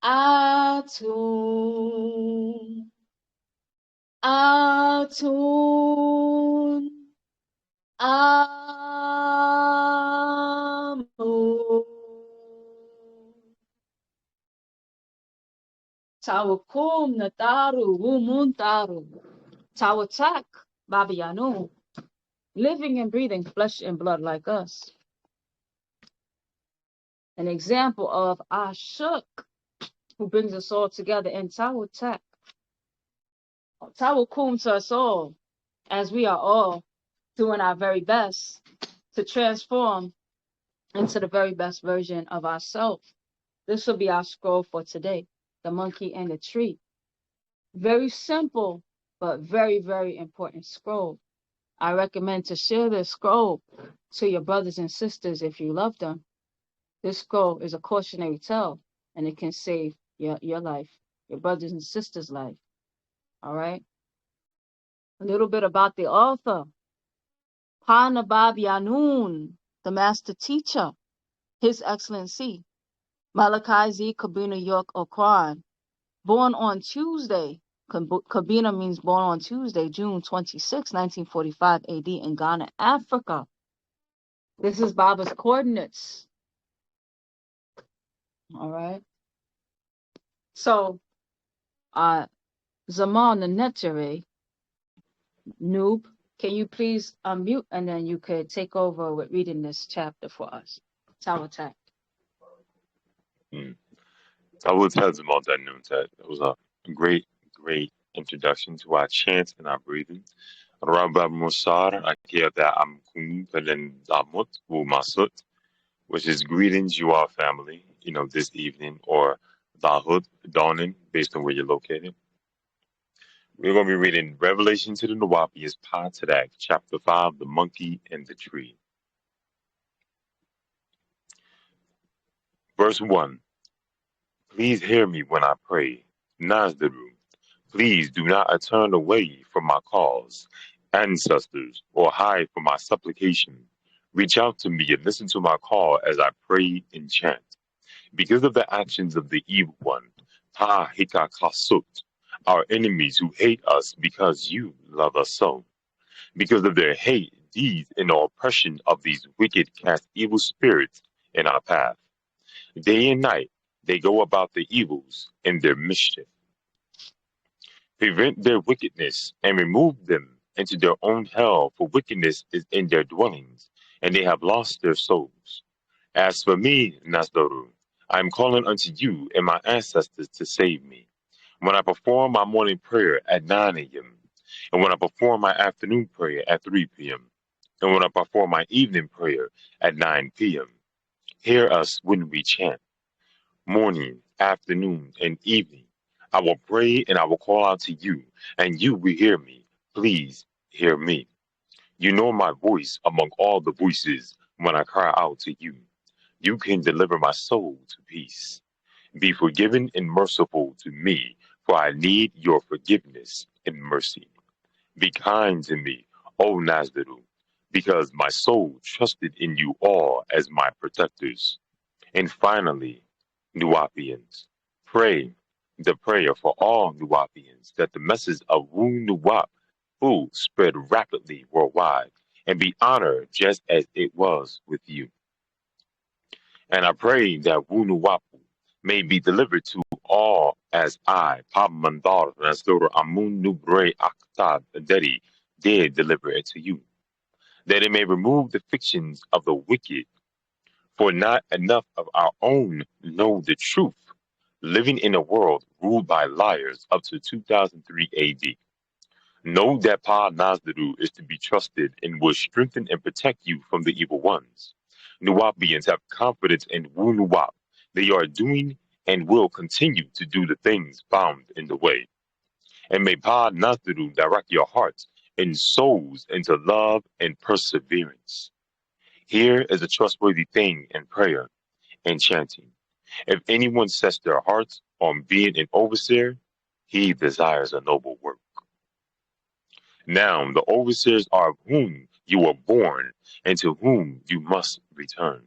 atum atum amu tawakum nataru wumuntaru tawatak babianu, living and breathing flesh and blood like us. An example of Ashuk, who brings us all together in Tawatak. Tawakum to us all, as we are all doing our very best to transform into the very best version of ourselves. This will be our scroll for today, the monkey and the tree. Very simple, but very, very important scroll. I recommend to share this scroll to your brothers and sisters if you love them. This scroll is a cautionary tale, and it can save your life, your brothers and sisters' life. All right? A little bit about the author. Panabab Yanun, the master teacher, His Excellency, Malachi Z. Kabina York Okran, born on Tuesday. Kabina means born on Tuesday, June 26, 1945 AD in Ghana, Africa. This is Baba's coordinates. All right. So, Zaman the Netere, Noob, can you please unmute and then you could take over with reading this chapter for us? Tawatak. Tawatak Zaman that Noontat. It was a great introduction to our chant and our breathing. Rabba Musar, Akiata Amkum Pelen Damut Wu-Masut, which is greetings, you all family, this evening, or Dahud, dawning, based on where you're located. We're going to be reading Revelation to the Nawapi's Patarak, chapter 5, the monkey and the tree. Verse 1. Please hear me when I pray. Nazdaru, please do not turn away from my calls. Ancestors, or hide from my supplication. Reach out to me and listen to my call as I pray and chant. Because of the actions of the evil one, Ha Hikakasut, our enemies who hate us because you love us so. Because of their hate, deeds, and the oppression of these wicked cast evil spirits in our path. Day and night they go about the evils in their mischief. Prevent their wickedness and remove them into their own hell, for wickedness is in their dwellings, and they have lost their souls. As for me, Nasdaru, I am calling unto you and my ancestors to save me. When I perform my morning prayer at 9 a.m., and when I perform my afternoon prayer at 3 p.m., and when I perform my evening prayer at 9 p.m., hear us when we chant, morning, afternoon, and evening. I will pray and I will call out to you, and you will hear me. Please hear me. You know my voice among all the voices when I cry out to you. You can deliver my soul to peace. Be forgiven and merciful to me, for I need your forgiveness and mercy. Be kind to me, O Nazdaru, because my soul trusted in you all as my protectors. And finally, Nuwapians, pray the prayer for all Nuwapians that the message of Wu Nuwap Fu spread rapidly worldwide and be honored just as it was with you. And I pray that Wu Nuwap may be delivered to all as I, Pab Mandar, Nasdor Amun Nubre Aktad Dedi, did deliver it to you, that it may remove the fictions of the wicked, for not enough of our own know the truth, living in a world ruled by liars up to 2003 AD. Know that Pa Nazdaru is to be trusted and will strengthen and protect you from the evil ones. Nuwapians have confidence in Wu Nuwap. They are doing and will continue to do the things found in the way. And may Pa Nazdaru direct your hearts and souls into love and perseverance. Here is a trustworthy thing in prayer and chanting. If anyone sets their hearts on being an overseer, he desires a noble work. Now the overseers are of whom you were born, and to whom you must return.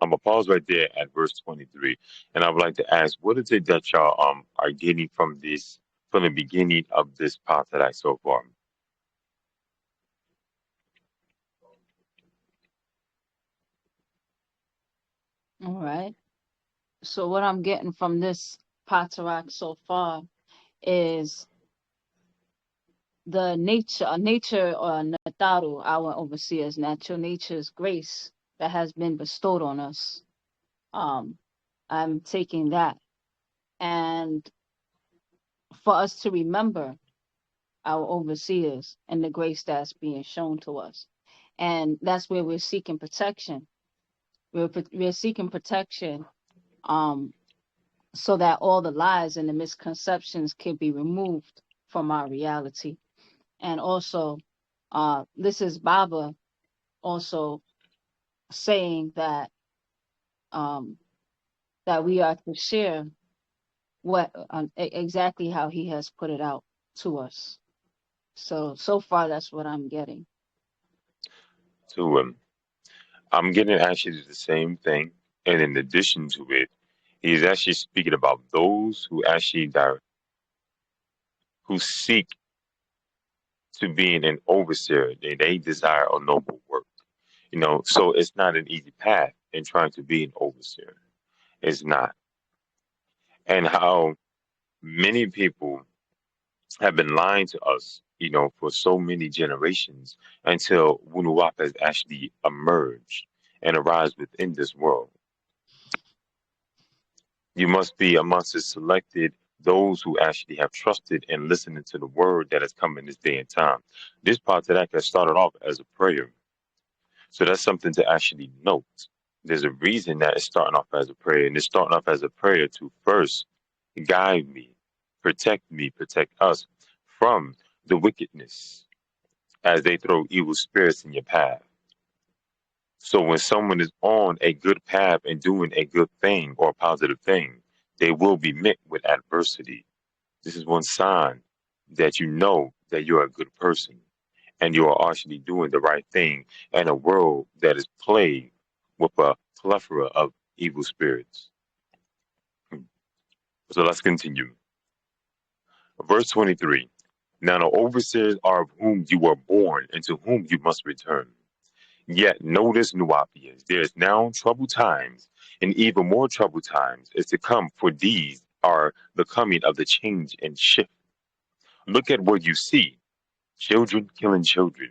I'm gonna pause right there at verse 23, and I would like to ask, what is it that y'all are getting from the beginning of this Patriarch so far? All right. So what I'm getting from this Patarak so far is the nature or Nataru, our overseers, natural nature's grace that has been bestowed on us. Um, I'm taking that. And for us to remember our overseers and the grace that's being shown to us. And that's where we're seeking protection. We're seeking protection um, so that all the lies and the misconceptions can be removed from our reality. And also, this is Baba also saying um, that we are to share what exactly how he has put it out to us. So far, that's what I'm getting. To I'm getting actually the same thing, and in addition to it, he's actually speaking about those who actually who seek to being an overseer. They desire a noble work. So it's not an easy path in trying to be an overseer. It's not. And how many people have been lying to us, for so many generations until Wunuwap has actually emerged and arise within this world. You must be amongst the selected, those who actually have trusted and listened to the word that has come in this day and time. This part that has started off as a prayer. So that's something to actually note. There's a reason that it's starting off as a prayer, and it's starting off as a prayer to first guide me, protect us from the wickedness as they throw evil spirits in your path. So when someone is on a good path and doing a good thing or a positive thing, they will be met with adversity. This is one sign that you know that you're a good person and you are actually doing the right thing in a world that is plagued with a plethora of evil spirits. So let's continue. Verse 23. Now the overseers are of whom you were born, and to whom you must return. Yet notice, Nuapians, there is now troubled times, and even more troubled times is to come, for these are the coming of the change and shift. Look at what you see. Children killing children,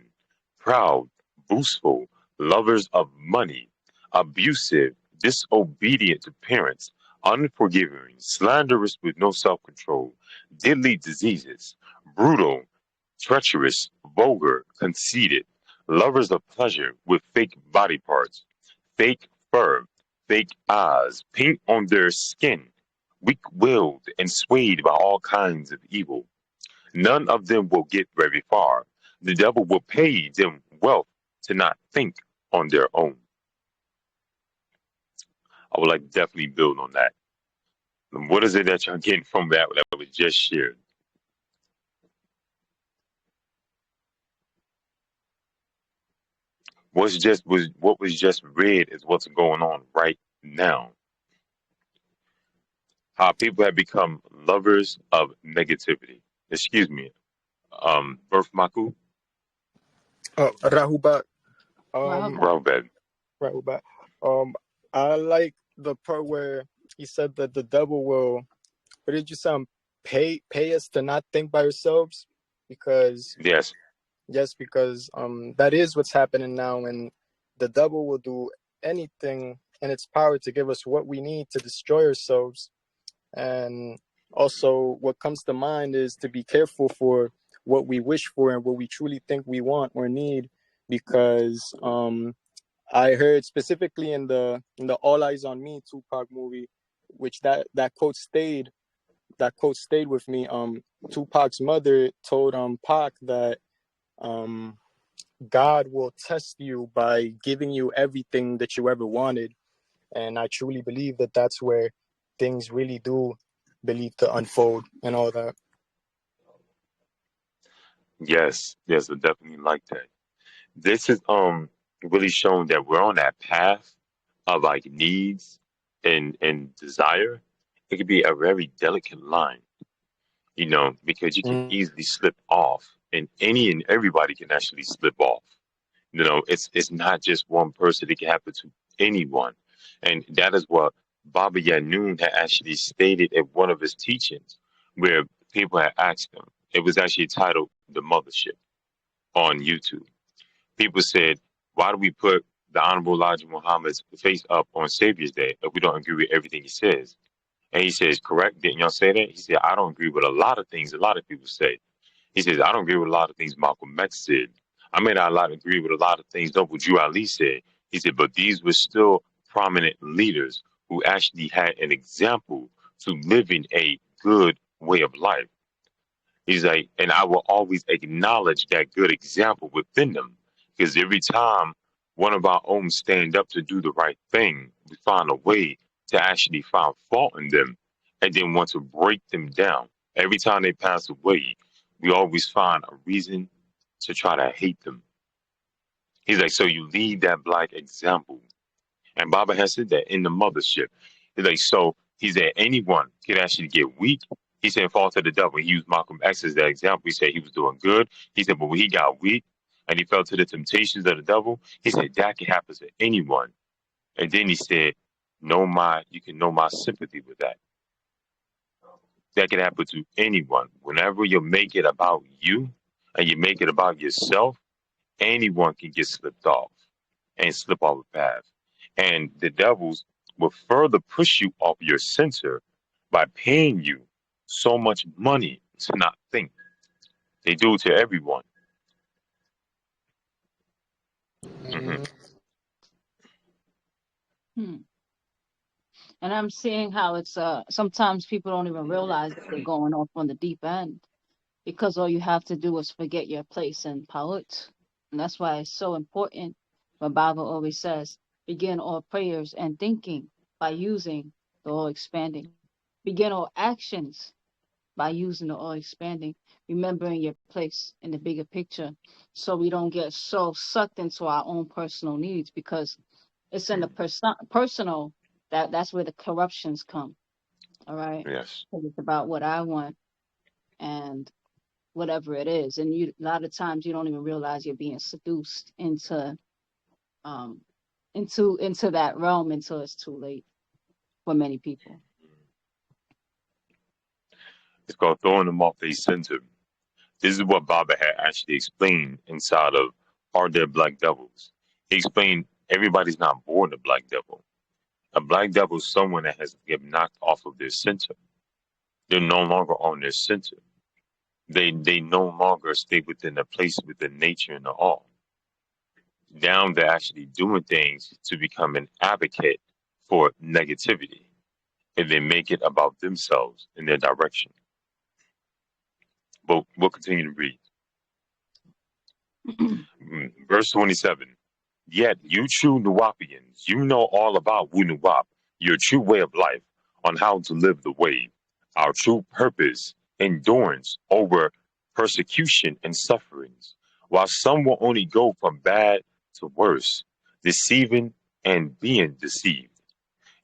proud, boastful, lovers of money, abusive, disobedient to parents, unforgiving, slanderous with no self control, deadly diseases, brutal, treacherous, vulgar, conceited, lovers of pleasure with fake body parts, fake fur, fake eyes, paint on their skin, weak willed and swayed by all kinds of evil. None of them will get very far. The devil will pay them wealth to not think on their own. I would like to definitely build on that. And what is it that you're getting from that was just shared? What was just read is what's going on right now. How people have become lovers of negativity. Excuse me. Birth Maku, Rahubat. Rahaba. Robed. Rahubat. Um, I like the part where he said that the devil will. What did you say? Pay us to not think by ourselves, because Yes. because that is what's happening now, and the devil will do anything in its power to give us what we need to destroy ourselves. And also, what comes to mind is to be careful for what we wish for and what we truly think we want or need, because I heard specifically in the All Eyes on Me Tupac movie, which that quote stayed with me. Tupac's mother told Pac that um God will test you by giving you everything that you ever wanted, and I truly believe that that's where things really do believe to unfold and all that. Yes. Yes, I definitely like that. This is really showing that we're on that path of like needs and desire. It could be a very delicate line, because you can Mm. easily slip off, and any and everybody can actually slip off. It's not just one person; it can happen to anyone, and that is what Baba Yanun had actually stated in one of his teachings, where people had asked him. It was actually titled "The Mothership" on YouTube. People said, why do we put the Honorable Elijah Muhammad's face up on Savior's Day if we don't agree with everything he says? And he says, correct, didn't y'all say that? He said, I don't agree with a lot of things a lot of people say. He says, I don't agree with a lot of things Malcolm X said. I may not agree with a lot of things Noble Drew Ali said. He said, but these were still prominent leaders who actually had an example to living a good way of life. He's like, and I will always acknowledge that good example within them. Because every time one of our own stand up to do the right thing, we find a way to actually find fault in them and then want to break them down. Every time they pass away, we always find a reason to try to hate them. He's like, so you lead that black example. And Baba has said that in the mothership. He's like, so he said anyone could actually get weak. He said fall to the devil. He used Malcolm X as that example. He said he was doing good. He said, but when he got weak and he fell to the temptations of the devil, he said that can happen to anyone. And then he said, you can know my sympathy with that. That can happen to anyone. Whenever you make it about you and you make it about yourself, anyone can get slipped off and slip off a path. And the devils will further push you off your center by paying you so much money to not think. They do it to everyone. Hmm. Mm. Hmm. And I'm seeing how it's sometimes people don't even realize that they're going off on the deep end because all you have to do is forget your place in Pa'ut. And that's why it's so important what Bible always says, begin all prayers and thinking by using the all expanding. Begin all actions by using the all expanding, remembering your place in the bigger picture so we don't get so sucked into our own personal needs because it's in the personal that's where the corruptions come. All right. Yes. 'Cause it's about what I want and whatever it is. And you, a lot of times you don't even realize you're being seduced um, into that realm until it's too late for many people. It's called throwing them off their center. This is what Baba had actually explained inside of Are There Black Devils? He explained everybody's not born a black devil. A black devil is someone that has get knocked off of their center. They're no longer on their center. They no longer stay within the place within nature and the all. Now they're actually doing things to become an advocate for negativity, and they make it about themselves and their direction. But we'll continue to read. Verse 27. Yet you true Nuwapians, you know all about Wu Nuwap, your true way of life, on how to live the way, our true purpose, endurance over persecution and sufferings, while some will only go from bad to worse, deceiving and being deceived.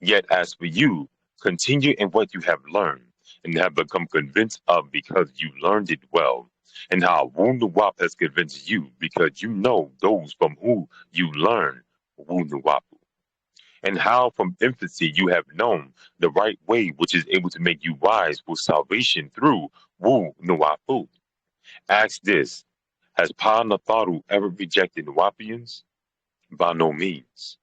Yet as for you, continue in what you have learned and have become convinced of because you learned it well, and how Wunuwap has convinced you because you know those from whom you learn Wunuwapu, and how from infancy you have known the right way which is able to make you wise for salvation through Wunuwapu. Ask this, has Pa Natharu ever rejected Nuwapians? By no means.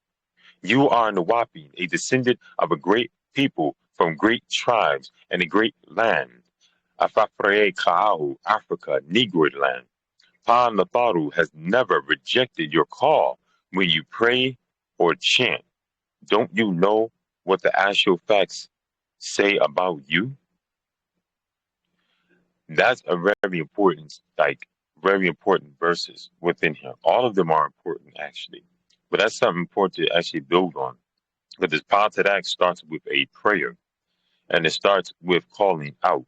You are Nawapi, a descendant of a great people from great tribes and a great land. Afafre Ka'au, Africa, Negroid land. Pa Natharu has never rejected your call when you pray or chant. Don't you know what the actual facts say about you? That's a very important, very important verses within here. All of them are important, actually. But that's something important to actually build on. Because this Pantadak starts with a prayer, and it starts with calling out,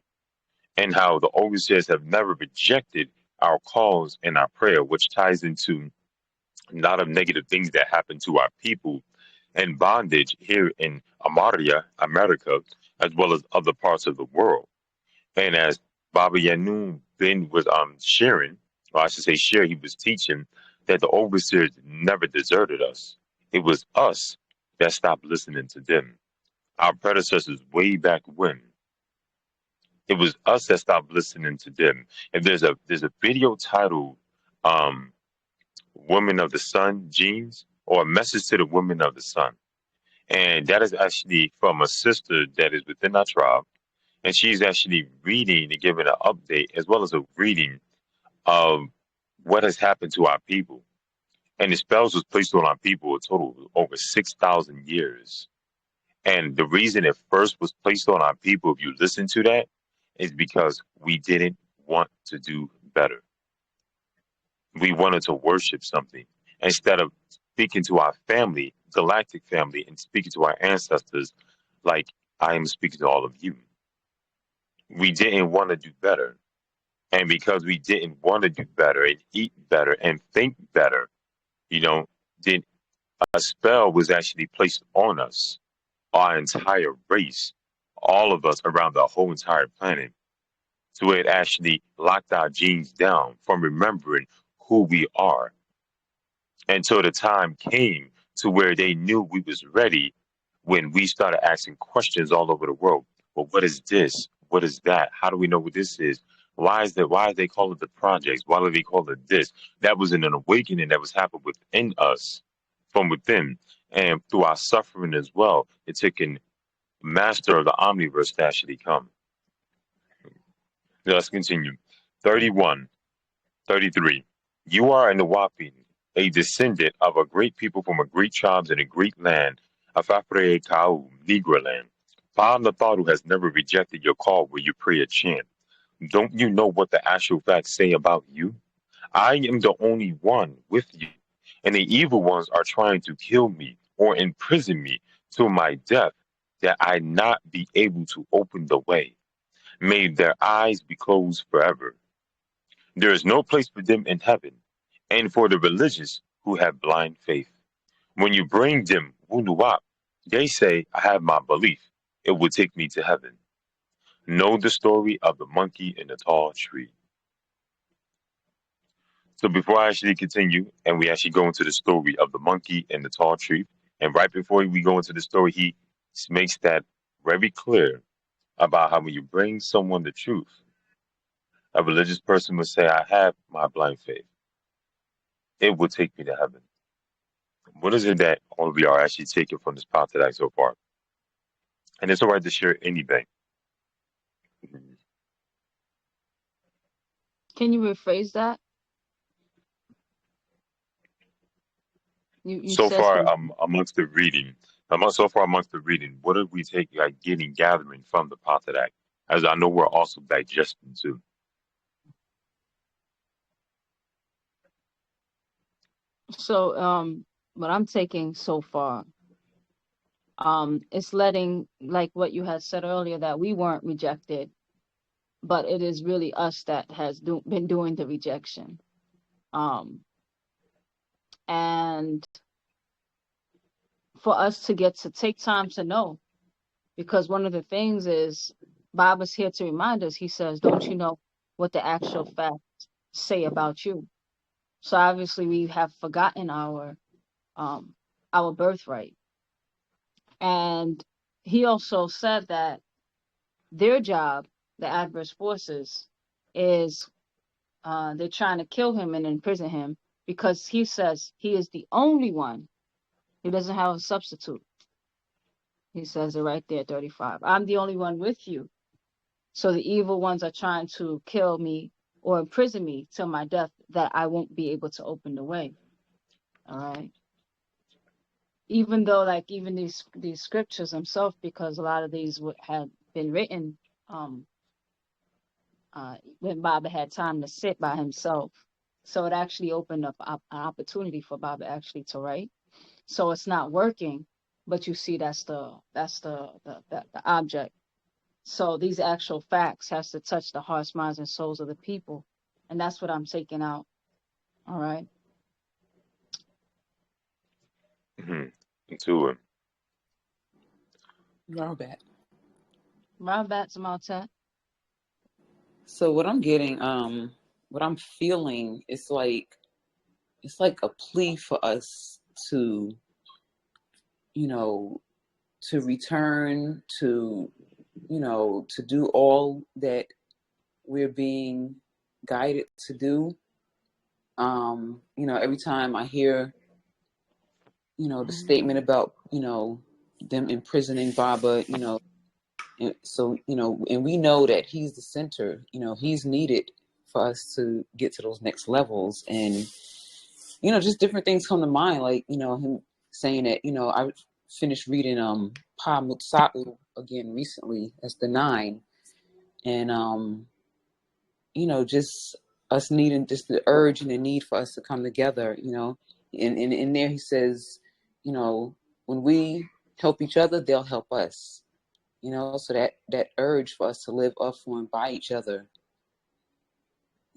and how the overseers have never rejected our calls and our prayer, which ties into a lot of negative things that happen to our people and bondage here in America, as well as other parts of the world. And as Baba Yanun then was sharing, or I should say share, he was teaching that the overseers never deserted us. It was us that stopped listening to them. Our predecessors way back when. It was us that stopped listening to them. And there's a video titled Women of the Sun Genes, or a message to the women of the sun. And that is actually from a sister that is within our tribe. And she's actually reading and giving an update as well as a reading of what has happened to our people. And the spells was placed on our people a total of over 6,000 years. And the reason it first was placed on our people, if you listen to that, is because we didn't want to do better. We wanted to worship something instead of speaking to our family, galactic family, and speaking to our ancestors like I am speaking to all of you. We didn't want to do better. And because we didn't want to do better and eat better and think better, you know, then a spell was actually placed on us, our entire race, all of us around the whole entire planet. So it actually locked our genes down from remembering who we are until the time came to where they knew we was ready when we started asking questions all over the world. Well, what is this? What is that? How do we know what this is? Why is that? Why do they call it the projects? Why do they call it this? That was an awakening that was happening within us, from within, and through our suffering as well. It took a master of the omniverse to actually come. Now, let's continue. 31, 33. You are a Nawapian, a descendant of a great people from a great tribes in a great land, Afafre Kau, Negro land. Pa Natharu has never rejected your call where you pray a chant. Don't you know what the actual facts say about you? I am the only one with you, and the evil ones are trying to kill me or imprison me till my death, that I not be able to open the way. May their eyes be closed forever. There is no place for them in heaven, and for the religious who have blind faith. When you bring them wunuwap, they say, I have my belief. it would take me to heaven. Know the story of the monkey in the tall tree. So before I actually continue, and we actually go into the story of the monkey and the tall tree, and right before we go into the story, he makes that very clear about how when you bring someone the truth, a religious person would say, I have my blind faith. It will take me to heaven. What is it that all of you are actually taking from this path today so far? And it's all right to share anything. Can you rephrase that? You So said far, something. amongst the reading, amongst the reading, what are we taking, like getting, gathering from the path today? As I know we're also digesting too. So what I'm taking so far, it's letting, like what you had said earlier, that we weren't rejected, but it is really us that has been doing the rejection. And for us to get to take time to know, because one of the things is Bob is here to remind us. He says, don't you know what the actual facts say about you? So obviously we have forgotten our birthright. And he also said that their job, the adverse forces, is they're trying to kill him and imprison him because he says he is the only one. He doesn't have a substitute. He says it right there, 35. I'm the only one with you. So the evil ones are trying to kill me or imprison me till my death, that I won't be able to open the way. All right. Even though, like, even these scriptures themselves, because a lot of these had been written when Baba had time to sit by himself. So it actually opened up an opportunity for Baba actually to write. So it's not working, but you see that's the object. So these actual facts has to touch the hearts, minds, and souls of the people. And that's what I'm taking out. All right. Into it. Robert. Round back to Malta. So what I'm getting, what I'm feeling is like, it's like a plea for us to, to return to, to do all that we're being guided to do. Every time I hear, the statement about, them imprisoning Baba, and so, and we know that he's the center, he's needed for us to get to those next levels. And, just different things come to mind, like, him saying that, I finished reading Pa Mutsa'u again recently as the 9. And, just us needing just the urge and the need for us to come together, and in there he says, when we help each other, they'll help us. So that urge for us to live up for and by each other,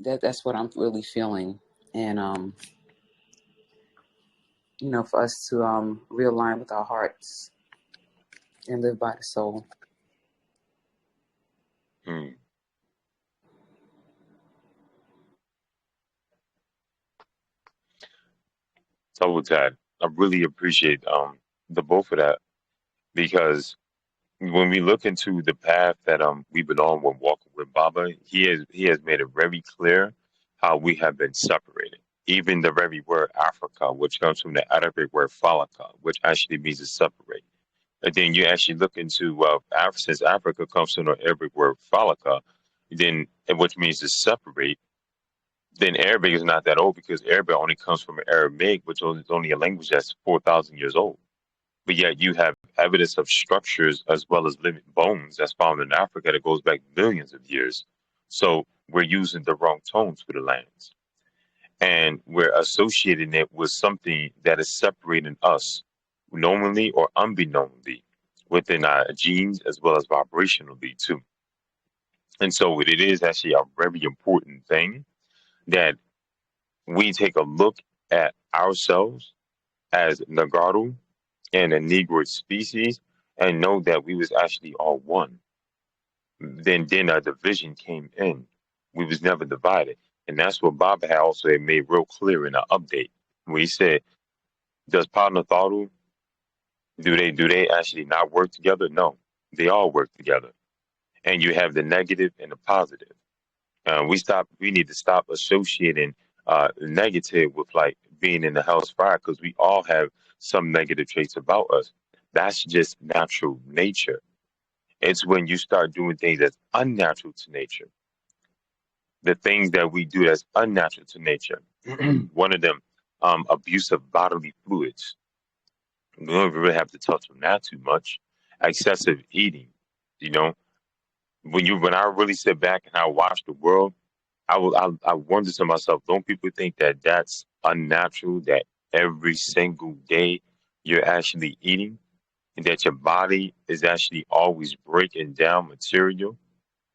that's what I'm really feeling. And, for us to realign with our hearts and live by the soul. So with that, I really appreciate the both of that, because when we look into the path that we've been on when walking with Baba, he has made it very clear how we have been separated. Even the very word Africa, which comes from the Arabic word falaka, which actually means to separate. And then you actually look into since Africa comes from the Arabic word falaka, then which means to separate. Then Arabic is not that old, because Arabic only comes from Aramaic, which is only a language that's 4,000 years old. But yet you have evidence of structures as well as living bones that's found in Africa that goes back millions of years. So we're using the wrong tones for the lands. And we're associating it with something that is separating us, knowingly or unbeknowingly, within our genes as well as vibrationally too. And so it is actually a very important thing that we take a look at ourselves as Nagaru and a Negroid species, and know that we was actually all one. Then a division came in. We was never divided. And that's what Bob had also made real clear in the update. When he said, does Padnatharu, do they actually not work together? No. They all work together. And you have the negative and the positive. We need to stop associating negative with like being in the hell's fire, because we all have some negative traits about us. That's just natural nature. It's when you start doing things that's unnatural to nature. The things that we do that's unnatural to nature. One of them, abuse of bodily fluids. We don't really have to touch on that too much. Excessive eating. You know, when I really sit back and I watch the world, I wonder to myself, don't people think that that's unnatural? That every single day you're actually eating, and that your body is actually always breaking down material.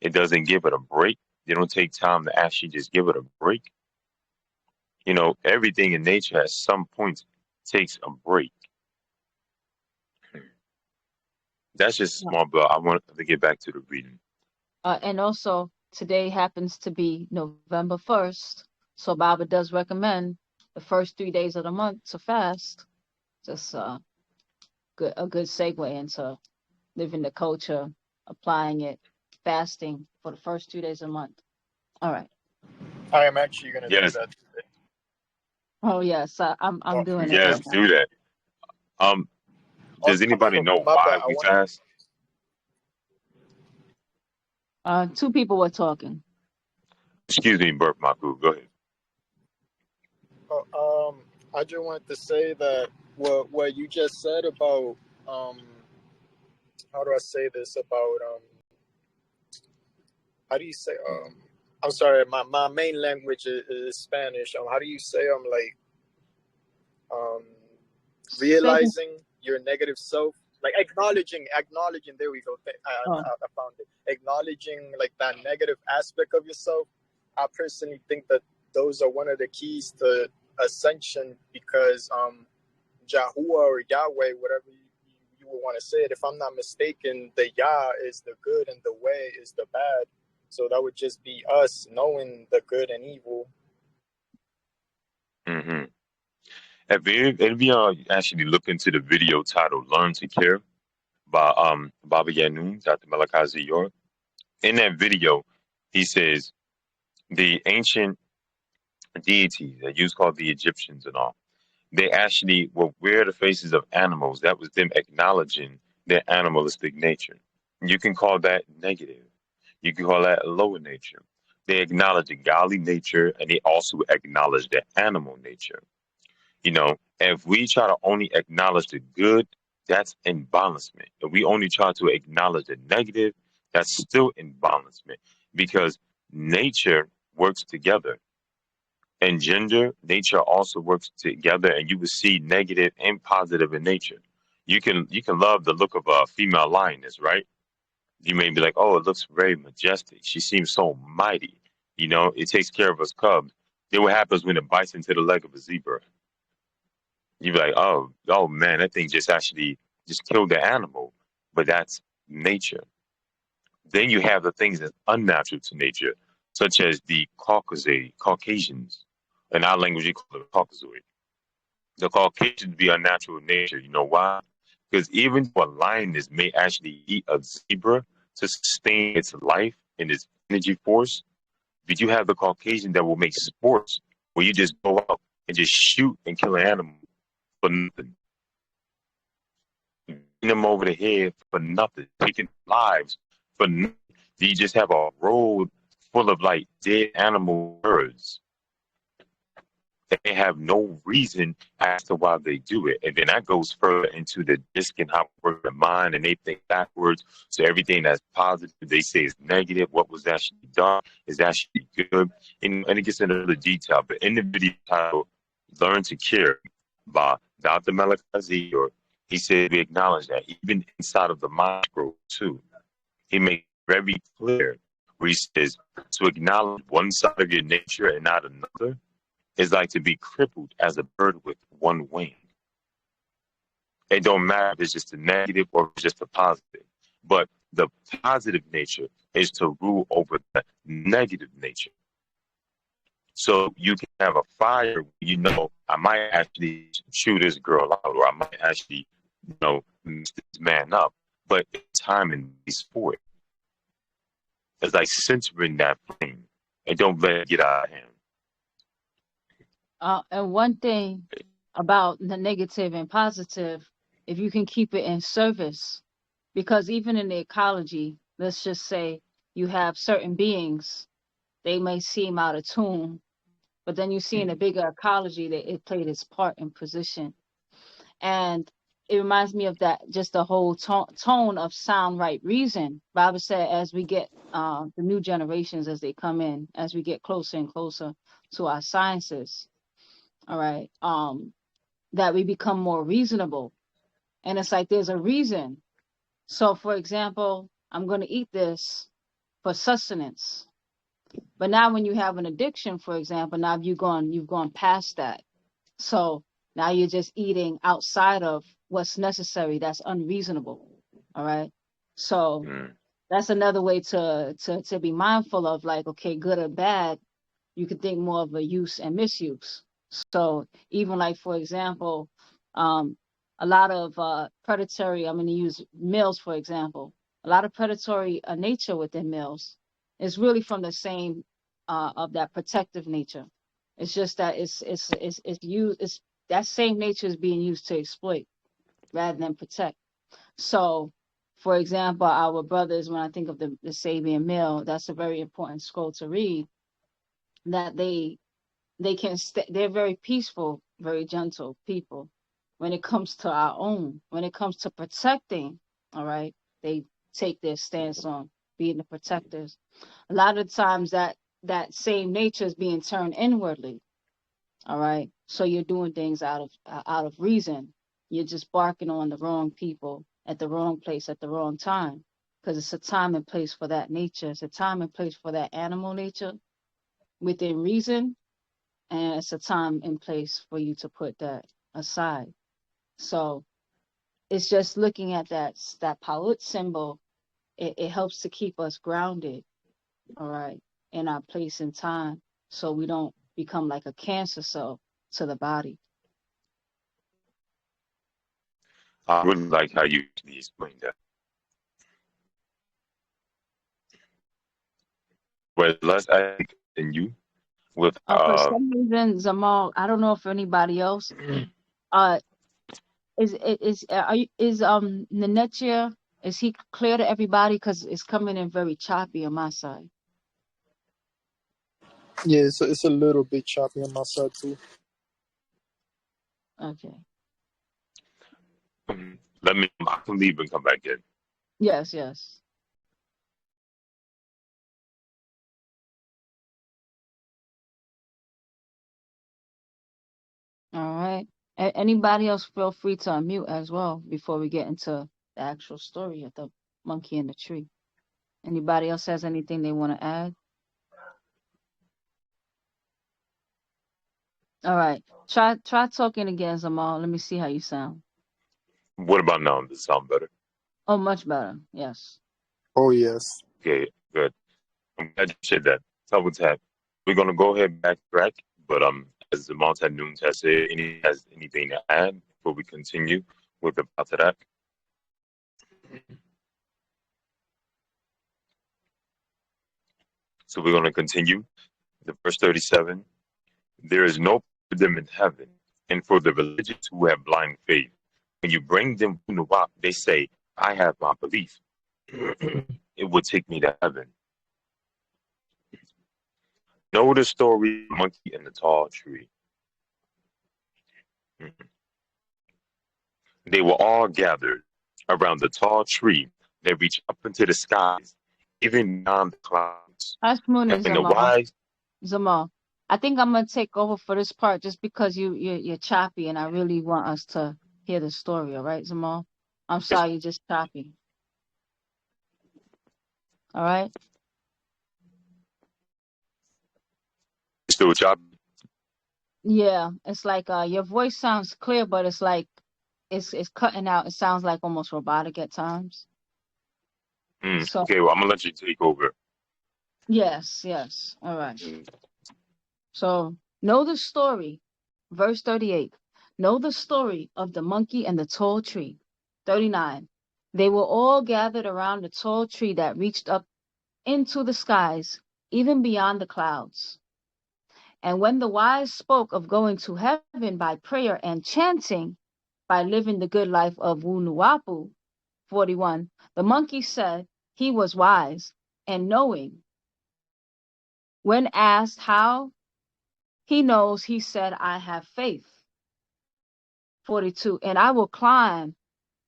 It doesn't give it a break. They don't take time to actually just give it a break. You know, everything in nature at some point takes a break. That's just small, but I want to get back to the reading. And also, today happens to be November 1st. So Baba does recommend the first 3 days of the month to fast. Just a good segue into living the culture, applying it, fasting for the first 2 days of the month. All right. I am actually going to do Yes, that today. Oh yes, I'm doing it yes, right do that. Does anybody know My why bad. I we want to. fast? now. Two people were talking. Excuse me, Burp Maku. Go ahead. I just wanted to say that what you just said about how do I say this about how do you say I'm sorry, my main language is Spanish. How do you say like realizing your negative self, like acknowledging. There we go. I found it. Acknowledging like that negative aspect of yourself. I personally think that those are one of the keys to ascension, because Yahuwah or Yahweh, whatever you would want to say it, if I'm not mistaken, the Yah is the good and the way is the bad. So that would just be us knowing the good and evil. Mm-hmm. If any of you actually look into the video titled "Learn to Care" by Baba Yanun, Dr. Malachi York, in that video, he says the ancient deities that used called the Egyptians and all, they actually will wear the faces of animals. That was them acknowledging their animalistic nature. You can call that negative. You can call that lower nature. They acknowledge the godly nature, and they also acknowledge the animal nature. You know, if we try to only acknowledge the good, that's imbalancement. If we only try to acknowledge the negative, that's still imbalancement, because nature works together. And gender, nature also works together, and you will see negative and positive in nature. You can love the look of a female lioness, right? You may be like, oh, it looks very majestic. She seems so mighty. You know, it takes care of its cubs. Then what happens when it bites into the leg of a zebra? You'd be like, oh man, that thing just actually just killed the animal. But that's nature. Then you have the things that's unnatural to nature, such as the Caucasians. In our language, you call it Caucasoid. The Caucasians be unnatural in nature. You know why? Because even though a lioness may actually eat a zebra to sustain its life and its energy force, but you have the Caucasian that will make sports where you just go out and just shoot and kill an animal for nothing. Beating them over the head for nothing. Taking lives for nothing. You just have a road full of like dead animal birds. They have no reason as to why they do it. And then that goes further into the disc and how it works the mind, and they think backwards. So everything that's positive, they say is negative. What was actually done is actually good. And it gets into the detail. But in the video title, Learn to Care by Dr. Malachi, or he said we acknowledge that even inside of the mind scroll too. He makes it very clear where he says to acknowledge one side of your nature and not another is like to be crippled as a bird with one wing. It don't matter if it's just a negative or just a positive. But the positive nature is to rule over the negative nature. So you can have a fire, I might actually chew this girl out, or I might actually, mess this man up. But it's time and place for it. It's like centering that flame and don't let it get out of hand. And one thing about the negative and positive, if you can keep it in service, because even in the ecology, let's just say you have certain beings, they may seem out of tune, but then you see in the bigger ecology that it played its part in position. And it reminds me of that, just the whole tone of sound, right, reason. Bible said, as we get the new generations, as they come in, as we get closer and closer to our sciences, all right, that we become more reasonable. And it's like there's a reason. So, for example, I'm going to eat this for sustenance. But now when you have an addiction, for example, now you've gone past that. So now you're just eating outside of what's necessary. That's unreasonable. All right. So that's another way to be mindful of, like, okay, good or bad. You could think more of a use and misuse. So even like, for example, a lot of predatory, I'm going to use males, for example, a lot of predatory nature within males is really from the same of that protective nature. It's just that it's that same nature is being used to exploit rather than protect. So, for example, our brothers, when I think of the Sabian male, that's a very important scroll to read. That they can they're very peaceful, very gentle people. When it comes to our own, when it comes to protecting, all right, they take their stance on being the protectors. A lot of times that same nature is being turned inwardly. All right. So you're doing things out of reason. You're just barking on the wrong people at the wrong place at the wrong time. Because it's a time and place for that nature. It's a time and place for that animal nature within reason. And it's a time and place for you to put that aside. So it's just looking at that Paut symbol. It helps to keep us grounded, all right, in our place and time, so we don't become like a cancer cell to the body. I really like how you explained that. But let's actually continue with For some reason, Zamal, I don't know if anybody else, is Nenetia, is he clear to everybody? Because it's coming in very choppy on my side. Yeah, it's a little bit choppy on my side too. Okay. I can leave and come back in. Yes. All right. Anybody else feel free to unmute as well before we get into the actual story of the monkey in the tree. Anybody else has anything they want to add? All right. Try talking again, Zamal. Let me see how you sound. What about now? Does it sound better? Oh, much better. Yes. Oh yes. Okay, good. I'm glad you said that. Double tap. We're gonna go ahead and backtrack, but as the multi-noon has said, has anything to add before we continue with the Patarak? So we're gonna continue. The verse 37. There is no for them in heaven, and for the religious who have blind faith. When you bring them to Nuwap, they say, I have my belief. It would take me to heaven. Know the story of the monkey and the tall tree. They were all gathered around the tall tree that reached up into the skies, even beyond the clouds. Ashmun And the wise, Zamal. I think I'm gonna take over for this part just because you're choppy and I really want us to hear the story. All right, Zamal. I'm sorry, you're just choppy. All right. still choppy. Yeah, it's like your voice sounds clear, but it's like it's cutting out. It sounds like almost robotic at times. So Okay, well, I'm gonna let you take over. yes. All right. So know the story. Verse 38. Know the story of the monkey and the tall tree. 39. They were all gathered around the tall tree that reached up into the skies, even beyond the clouds. And when the wise spoke of going to heaven by prayer and chanting, by living the good life of Wu-Nuwapu, 41, the monkey said he was wise and knowing. When asked how he knows, he said, I have faith. 42, and I will climb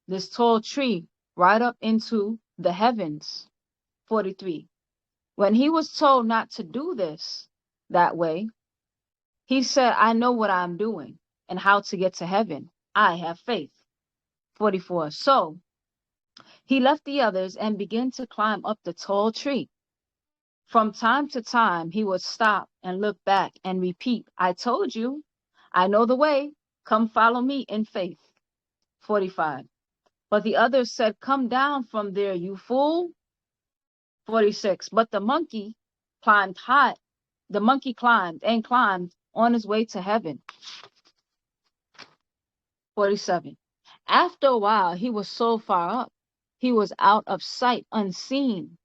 this tall tree right up into the heavens. 43, when he was told not to do this that way, he said, I know what I'm doing and how to get to heaven. I have faith. 44, so he left the others and began to climb up the tall tree. From time to time, he would stop and look back and repeat, I told you, I know the way. Come follow me in faith. 45. But the others said, come down from there, you fool. 46. But the monkey climbed high. The monkey climbed and climbed on his way to heaven. 47. After a while, he was so far up, he was out of sight, unseen.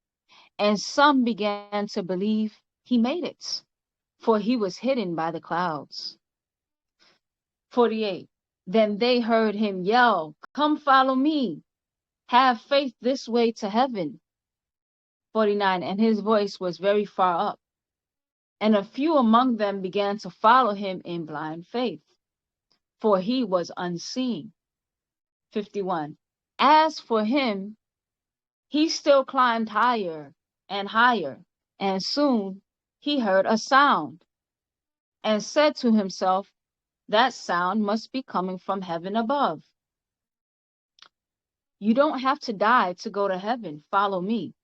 And some began to believe he made it, for he was hidden by the clouds. 48. Then they heard him yell, come follow me. Have faith this way to heaven. 49. And his voice was very far up. And a few among them began to follow him in blind faith, for he was unseen. 51. As for him, he still climbed higher and higher, and soon he heard a sound and said to himself, that sound must be coming from heaven above. You don't have to die to go to heaven. Follow me.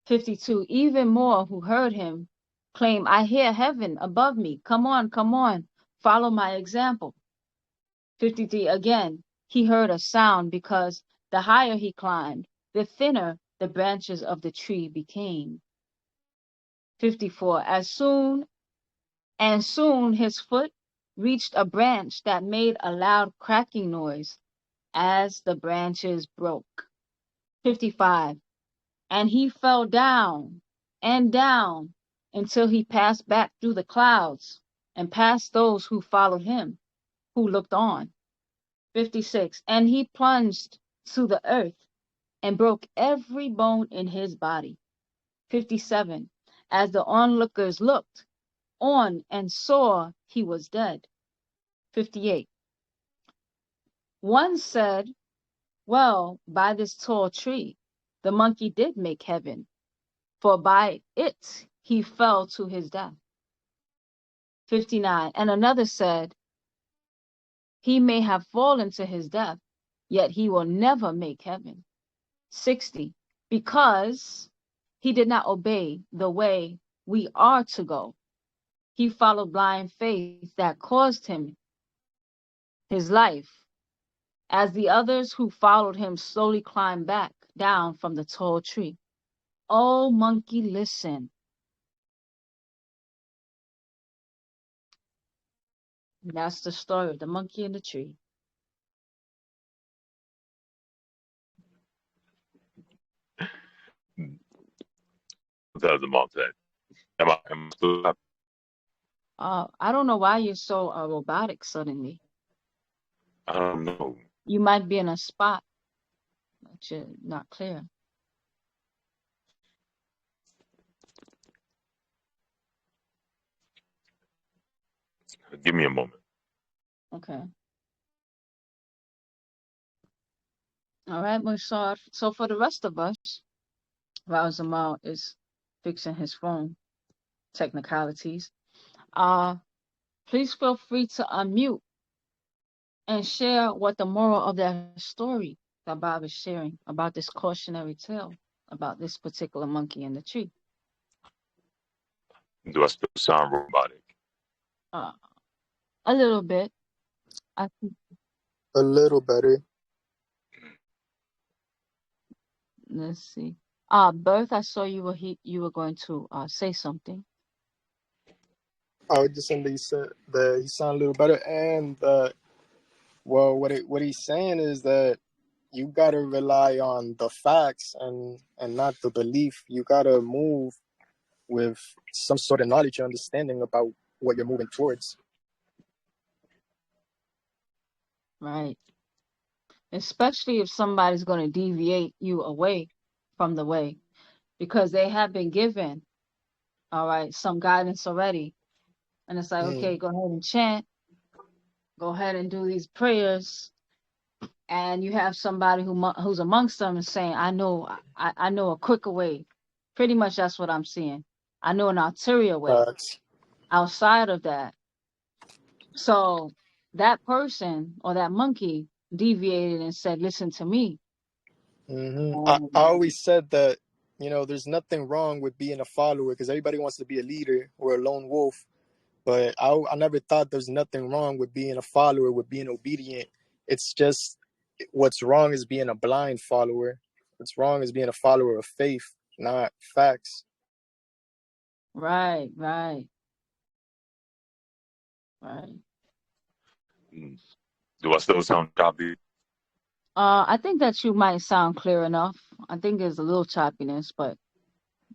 52. Even more who heard him claim, I hear heaven above me. Come on. Follow my example. 53. Again, he heard a sound because the higher he climbed, the thinner the branches of the tree became. 54. And soon his foot reached a branch that made a loud cracking noise as the branches broke. 55. And he fell down and down until he passed back through the clouds and past those who followed him, who looked on. 56. And he plunged to the earth and broke every bone in his body. 57. As the onlookers looked on and saw he was dead. 58. One said, well, by this tall tree, the monkey did make heaven, for by it he fell to his death. 59. And another said, he may have fallen to his death, yet he will never make heaven. 60. Because he did not obey the way we are to go. He followed blind faith that caused him his life, as the others who followed him slowly climbed back down from the tall tree. Oh, monkey, listen. That's the story of the monkey and the tree. That was a multi. Am I still up? I don't know why you're so robotic suddenly. I don't know. You might be in a spot, but you're not clear. Give me a moment. Okay. All right, Mushar. So for the rest of us, while Zamal is fixing his phone technicalities, please feel free to unmute and share what the moral of that story that Bob is sharing about this cautionary tale about this particular monkey in the tree. Do I still sound robotic? A little bit. I think A little better. Let's see. Berth, I saw you were going to say something. I was just saying that he sound a little better, and well, what he's saying is that you gotta rely on the facts and not the belief. You gotta move with some sort of knowledge or understanding about what you're moving towards. Right. Especially if somebody's going to deviate you away from the way, because they have been given, all right, some guidance already. And it's like, okay, go ahead and chant, go ahead and do these prayers. And you have somebody who's amongst them and saying, I know a quicker way. Pretty much that's what I'm seeing. I know an ulterior way Facts. outside of that. So that person or that monkey deviated and said, listen to me. I always said that, there's nothing wrong with being a follower, because everybody wants to be a leader or a lone wolf. But I never thought there's nothing wrong with being a follower, with being obedient. It's just what's wrong is being a blind follower. What's wrong is being a follower of faith, not facts. Right. Do I still sound choppy? I think that you might sound clear enough. I think there's a little choppiness, but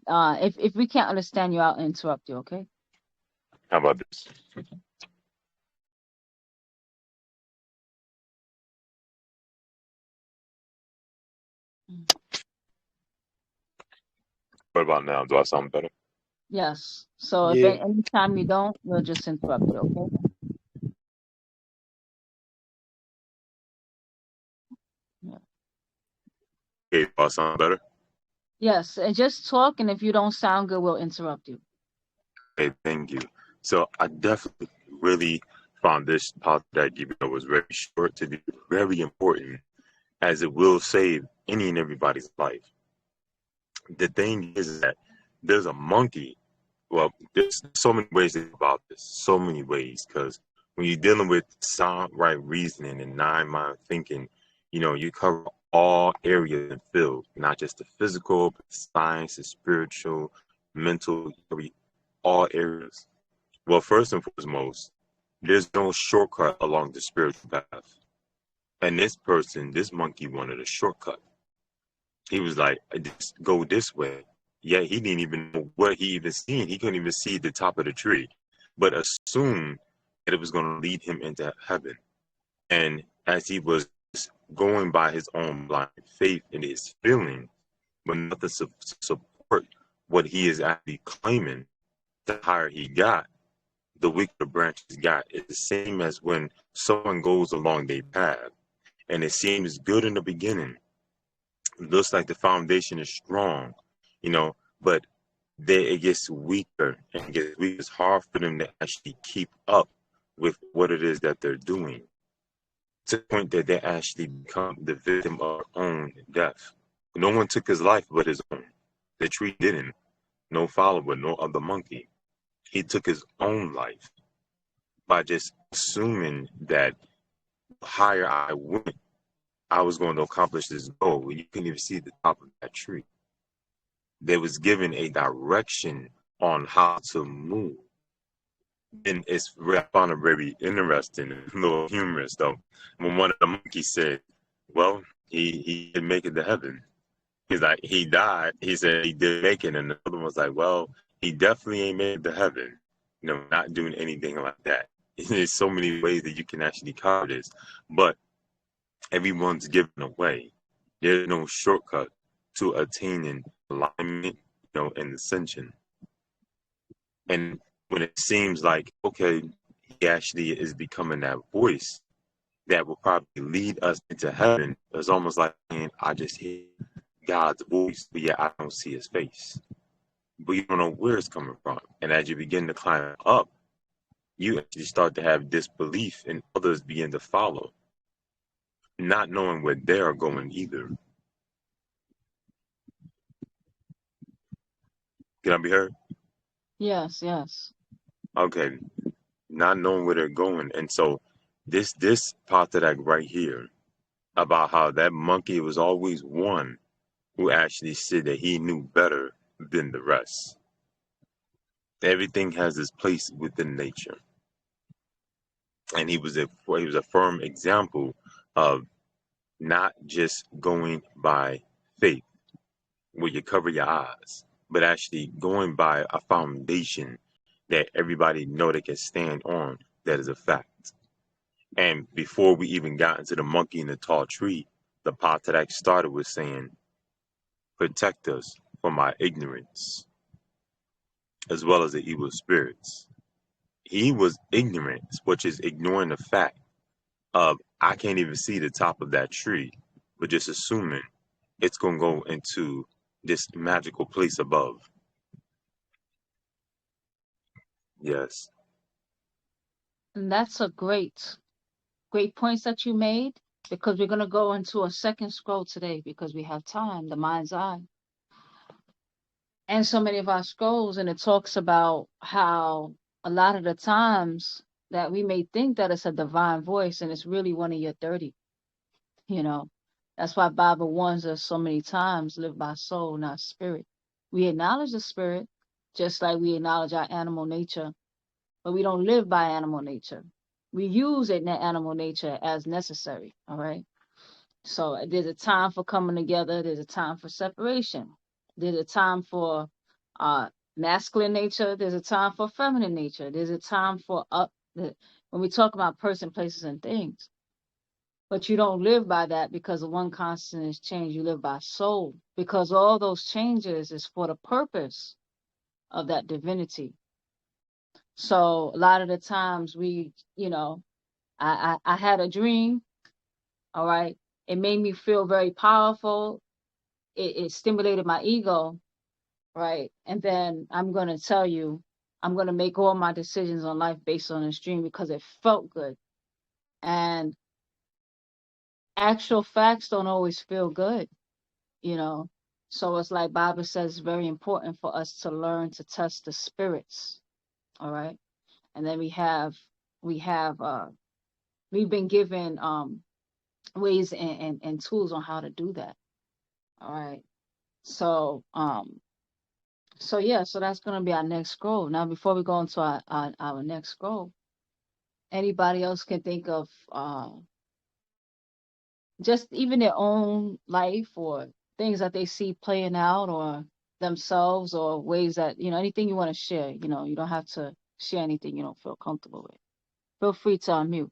if we can't understand you, I'll interrupt you, okay? How about this? What about now? Do I sound better? Yes. So if Yeah. anytime you don't, we'll just interrupt you, okay? Yeah. Okay, do I sound better? Yes, and just talk, and if you don't sound good, we'll interrupt you. Okay, thank you. So I definitely really found this part that given was very short to be very important, as it will save any and everybody's life. The thing is that there's a monkey. Well, there's so many ways to think about this, so many ways, because when you're dealing with sound right reasoning and nine mind thinking, you cover all areas and field, not just the physical, but science, the spiritual, mental, all areas. Well, first and foremost, there's no shortcut along the spiritual path. And this monkey wanted a shortcut. He was like, just go this way. Yeah, he didn't even know what he even seen. He couldn't even see the top of the tree, but assumed that it was going to lead him into heaven. And as he was going by his own blind faith and his feeling, but nothing to support what he is actually claiming, the higher he got, the weaker the branches got. It's the same as when someone goes along their path and it seems good in the beginning. It looks like the foundation is strong, but it gets weaker and gets weaker. It's hard for them to actually keep up with what it is that they're doing, to the point that they actually become the victim of their own death. No one took his life but his own. The tree didn't. No follower, no other monkey. He took his own life by just assuming that the higher I went, I was going to accomplish this goal. You couldn't even see the top of that tree. They was given a direction on how to move. And I found it very interesting, a little humorous though. When one of the monkeys said, well, he didn't make it to heaven. He's like, he died. He said he did make it. And the other one was like, well, he definitely ain't made it to heaven. Not doing anything like that. There's so many ways that you can actually cover this. But everyone's given away. There's no shortcut to attaining alignment, and ascension. And when it seems like, okay, he actually is becoming that voice that will probably lead us into heaven, it's almost like saying, I just hear God's voice, but yet I don't see his face. But you don't know where it's coming from. And as you begin to climb up, you actually start to have disbelief, and others begin to follow, not knowing where they are going either. Can I be heard? Yes. Okay. Not knowing where they're going. And so This Patarak right here about how that monkey was always one who actually said that he knew better than the rest. Everything has its place within nature, and he was a firm example of not just going by faith, where you cover your eyes, but actually going by a foundation that everybody know they can stand on. That is a fact. And before we even got into the monkey in the tall tree, the Patarak started with saying, "Protect us from our ignorance, as well as the evil spirits." He was ignorant, which is ignoring the fact of I can't even see the top of that tree, but just assuming it's going to go into this magical place above. Yes. And that's a great points that you made, because we're going to go into a second scroll today because we have time, the mind's eye. And so many of our scrolls, and it talks about how a lot of the times that we may think that it's a divine voice and it's really one of your 30, you know. That's why Bible warns us so many times, live by soul, not spirit. We acknowledge the spirit, just like we acknowledge our animal nature, but we don't live by animal nature. We use it in animal nature as necessary, all right? So there's a time for coming together. There's a time for separation. There's a time for masculine nature. There's a time for feminine nature. There's a time for when we talk about person, places, and things. But you don't live by that because the one constant is change. You live by soul, because all those changes is for the purpose of that divinity. So a lot of the times we, I had a dream, all right? It made me feel very powerful. It stimulated my ego, right? And then I'm going to tell you, I'm going to make all my decisions on life based on this dream because it felt good. And actual facts don't always feel good, So it's like Bible says, it's very important for us to learn to test the spirits, all right? And then we've been given ways and tools on how to do that. All right. So so that's gonna be our next scroll. Now before we go into our next scroll, anybody else can think of just even their own life or things that they see playing out or themselves or ways that, anything you want to share, you don't have to share anything you don't feel comfortable with. Feel free to unmute.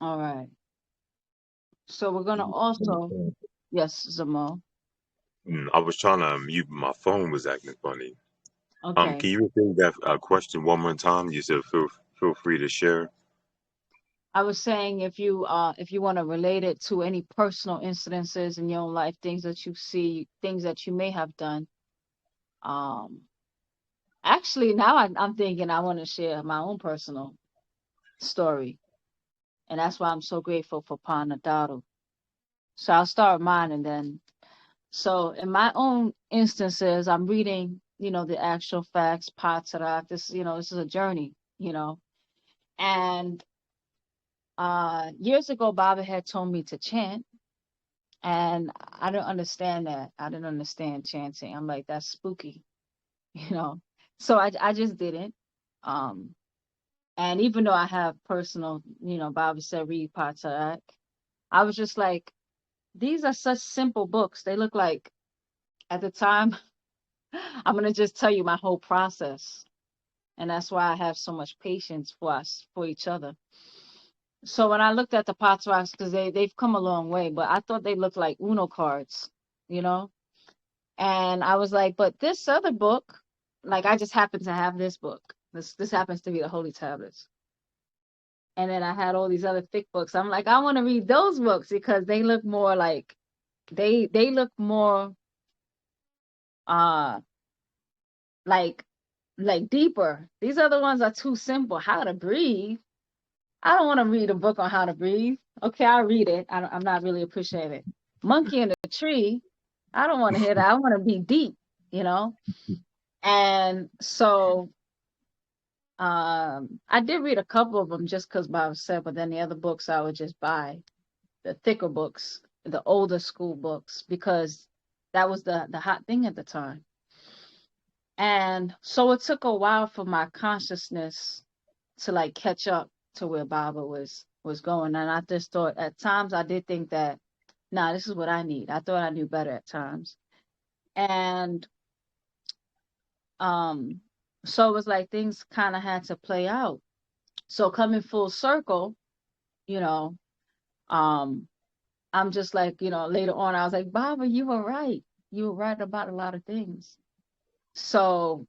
All right. So we're gonna also, yes, Zamal. I was trying to mute, my phone was acting funny. Okay. Can you repeat that question one more time? You said feel free to share. I was saying if you want to relate it to any personal incidences in your own life, things that you see, things that you may have done. Actually, now I'm thinking I want to share my own personal story, and that's why I'm so grateful for Panadaru. So I'll start with mine, and then so in my own instances, I'm reading, the actual facts, Patarak. This is a journey, and years ago, Baba had told me to chant. And I don't understand that. I didn't understand chanting. I'm like, that's spooky, So I just didn't. And even though I have personal, Baba said read Patarak, I was just like, these are such simple books. They look like, at the time, I'm gonna just tell you my whole process. And that's why I have so much patience for us, for each other. So when I looked at the Pataraks, because they've come a long way, but I thought they looked like Uno cards, And I was like, but this other book, like I just happen to have this book. This happens to be the Holy Tablets. And then I had all these other thick books. I'm like, I want to read those books because they look more like they look more like deeper. These other ones are too simple. How to breathe. I don't want to read a book on how to breathe. Okay, I'll read it. I'm not really appreciating it. Monkey in the tree. I don't want to hear that. I want to be deep, And so I did read a couple of them just because Bob said, but then the other books I would just buy, the thicker books, the older school books, because that was the hot thing at the time. And so it took a while for my consciousness to like catch up to where Baba was going. And I just thought at times I did think that, nah, this is what I need. I thought I knew better at times. And so it was like things kind of had to play out. So coming full circle, you know, um, I'm just like, later on I was like, Baba, you were right. You were right about a lot of things. So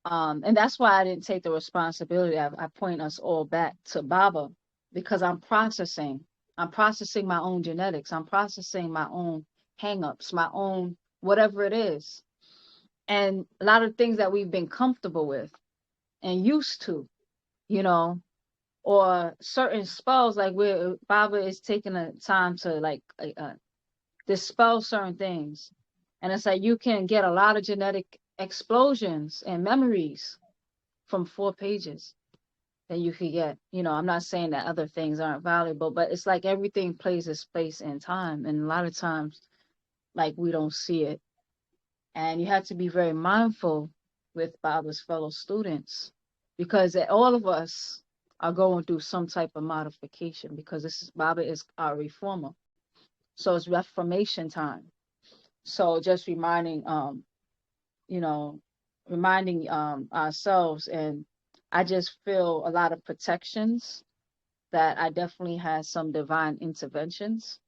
and that's why I didn't take the responsibility. I point us all back to Baba because I'm processing my own genetics. I'm processing my own hangups, my own whatever it is. And a lot of things that we've been comfortable with and used to, or certain spells, like where Baba is taking the time to like dispel certain things. And it's like you can get a lot of genetic explosions and memories from 4 pages that you could get. I'm not saying that other things aren't valuable, but it's like everything plays its place in time. And a lot of times, like we don't see it. And you have to be very mindful with Baba's fellow students because all of us are going through some type of modification because Baba is our reformer. So it's reformation time. So just reminding ourselves, and I just feel a lot of protections that I definitely had some divine interventions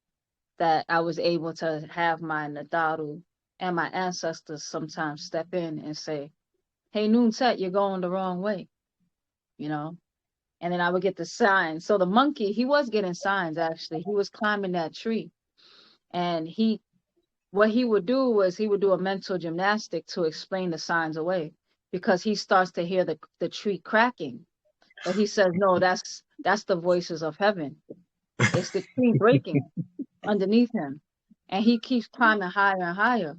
that I was able to have my Nadaru and my ancestors sometimes step in and say, hey, Noontet, you're going the wrong way, and then I would get the signs. So the monkey, he was getting signs, actually. He was climbing that tree, and what he would do was he would do a mental gymnastic to explain the signs away because he starts to hear the tree cracking. But he says, no, that's the voices of heaven. It's the tree breaking underneath him. And he keeps climbing higher and higher.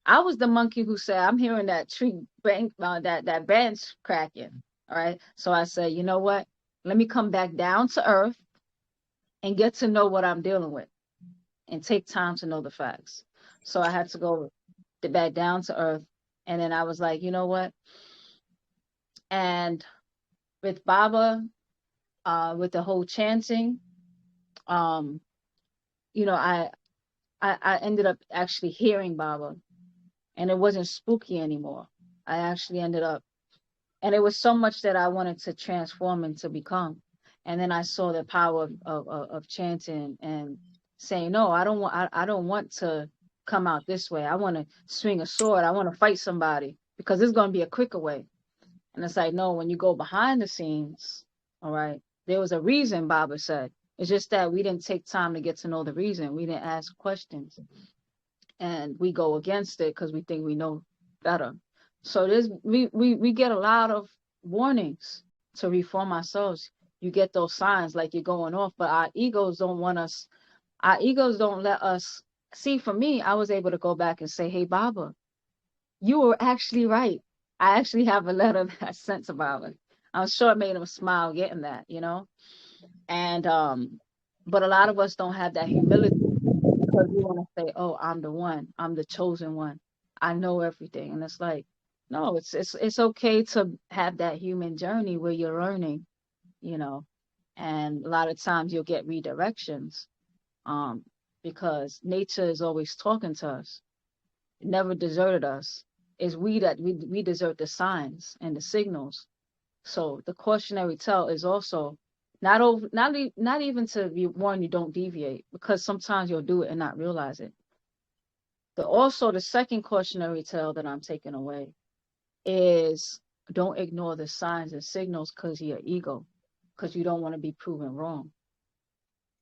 I was the monkey who said, I'm hearing that tree that branch cracking. All right. So I said, you know what? Let me come back down to earth and get to know what I'm dealing with and take time to know the facts. So I had to go back down to earth. And then I was like, you know what? And with Baba, with the whole chanting, I ended up actually hearing Baba, and it wasn't spooky anymore. I actually ended up, and it was so much that I wanted to transform and to become. And then I saw the power of chanting and saying, no, I don't want to come out this way. I want to swing a sword. I want to fight somebody because it's going to be a quicker way. And it's like, no, when you go behind the scenes, all right, there was a reason, Baba said. It's just that we didn't take time to get to know the reason. We didn't ask questions. And we go against it because we think we know better. So we get a lot of warnings to reform ourselves. You get those signs like you're going off, but our egos don't want us. Our egos don't let us see. For me, I was able to go back and say, hey, Baba, you were actually right. I actually have a letter that I sent to Baba. I'm sure it made him smile getting that, And but a lot of us don't have that humility because we want to say, "Oh, I'm the one. I'm the chosen one. I know everything." And it's like, no, it's okay to have that human journey where you're learning, And a lot of times you'll get redirections, because nature is always talking to us. It never deserted us. It's we desert the signs and the signals. So the cautionary tale is also not even to be warned you don't deviate, because sometimes you'll do it and not realize it. But also the second cautionary tale that I'm taking away is don't ignore the signs and signals because of your ego, because you don't want to be proven wrong.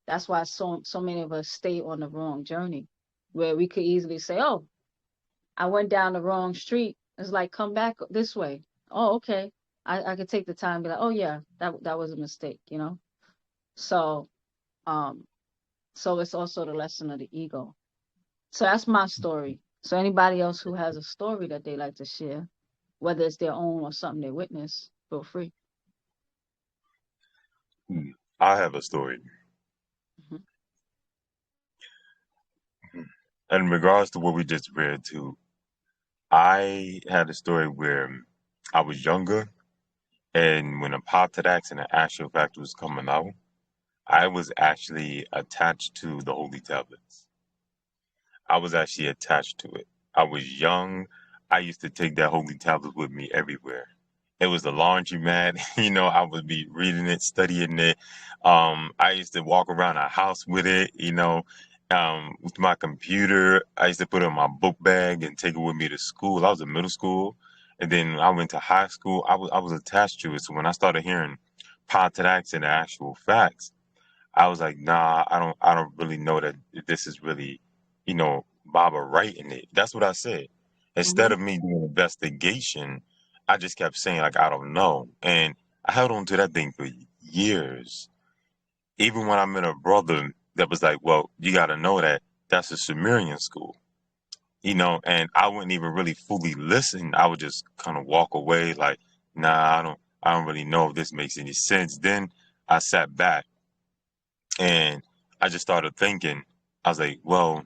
That's why so many of us stay on the wrong journey, where we could easily say, oh, I went down the wrong street. It's like, come back this way. Oh, okay. I could take the time and be like, oh yeah, that was a mistake, So so it's also the lesson of the ego. So that's my story. So anybody else who has a story that they like to share, whether it's their own or something they witnessed, feel free. I have a story. Mhm. In regards to what we just read to, I had a story where I was younger, and when a Potodax and an actual fact was coming out, I was actually attached to the Holy Tablets. I was actually attached to it. I was young. I used to take that Holy Tablet with me everywhere. It was the laundromat. I would be reading it, studying it. I used to walk around our house with it, with my computer. I used to put it in my book bag and take it with me to school. I was in middle school. And then I went to high school. I was attached to it. So when I started hearing Pontaracs and the actual facts, I was like, nah, I don't really know that this is really, Baba writing it. That's what I said. Instead Mhm. of me doing investigation, I just kept saying like I don't know. And I held on to that thing for years. Even when I met a brother that was like, well, you gotta know that that's a Sumerian school. And I wouldn't even really fully listen. I would just kind of walk away like, nah, I don't really know if this makes any sense. Then I sat back and I just started thinking, I was like, well,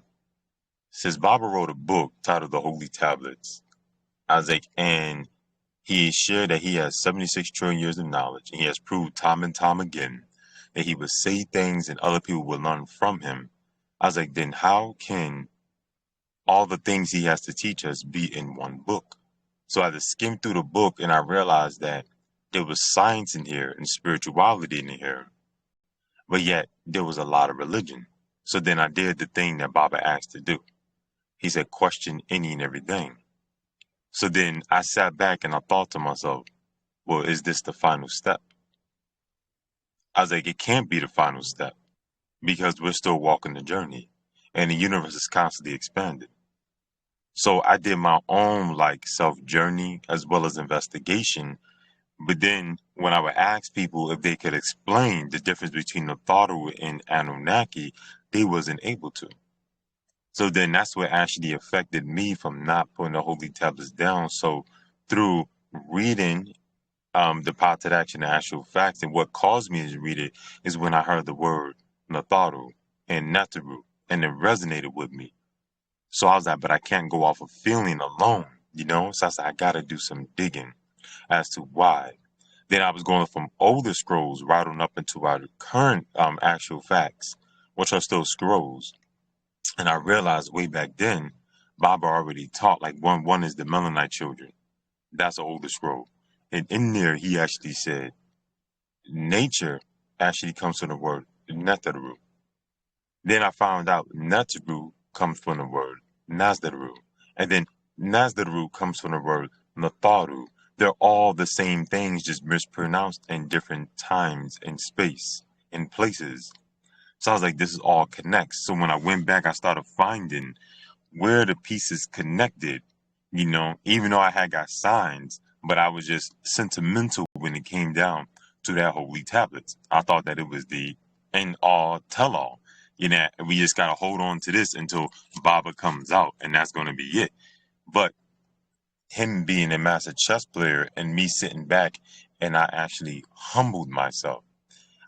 since Baba wrote a book titled The Holy Tablets, I was like, and he shared that he has 76 trillion years of knowledge, and he has proved time and time again that he would say things and other people would learn from him. I was like, then how can all the things he has to teach us be in one book? So I just skimmed through the book and I realized that there was science in here and spirituality in here, but yet there was a lot of religion. So then I did the thing that Baba asked to do. He said, question any and everything. So then I sat back and I thought to myself, well, is this the final step? I was like, it can't be the final step because we're still walking the journey and the universe is constantly expanding. So I did my own like self journey as well as investigation. But then when I would ask people if they could explain the difference between the Natharu and Anunnaki, they wasn't able to. So then that's what actually affected me from not putting the holy tablets down. So through reading the Patat Action, the actual facts, and what caused me to read it is when I heard the word Natharu and Netaru, and it resonated with me. So I was like, but I can't go off of feeling alone, So I said, I got to do some digging as to why. Then I was going from older scrolls right on up into our current actual facts, which are still scrolls. And I realized way back then, Baba already taught, like one is the Melanite children. That's an older scroll. And in there, he actually said, nature actually comes from the word Netaru. Then I found out Netaru comes from the word Nazdaru. And then Nazdaru comes from the word Natharu. They're all the same things, just mispronounced in different times and space and places. So I was like, this is all connects. So when I went back, I started finding where the pieces connected, even though I had got signs, but I was just sentimental when it came down to that holy tablets. I thought that it was the end all tell all, and we just got to hold on to this until Baba comes out, and that's going to be it. But him being a master chess player and me sitting back, and I actually humbled myself.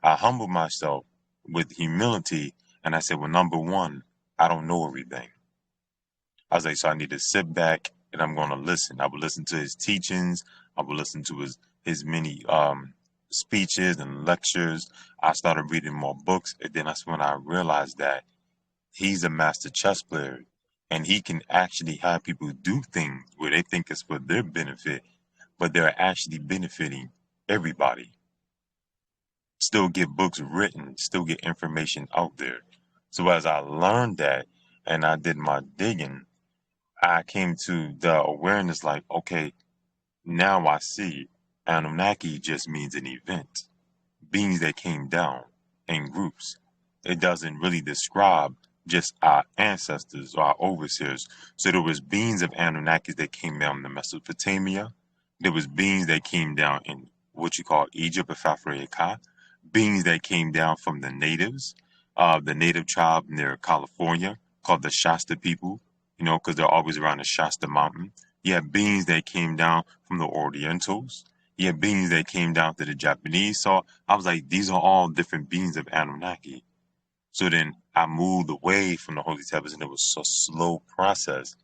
I humbled myself with humility, and I said, well, number one, I don't know everything. I was like, so I need to sit back and I'm going to listen. I would listen to his teachings. I would listen to his many speeches and lectures. I started reading more books. And then that's when I realized that he's a master chess player and he can actually have people do things where they think it's for their benefit, but they're actually benefiting everybody. Still get books written, still get information out there. So as I learned that and I did my digging, I came to the awareness like, okay, now I see Anunnaki just means an event, beings that came down in groups. It doesn't really describe just our ancestors or our overseers. So there was beings of Anunnakis that came down in Mesopotamia. There was beings that came down in what you call Egypt or Africa. Beings that came down from the natives, the native tribe near California called the Shasta people. you know, because they're always around the Shasta Mountain. You have beings that came down from the Orientals. You have beings that came down to the Japanese. So I was like, these are all different beings of Anunnaki. So then I moved away from the Holy Tablets, and it was a slow process.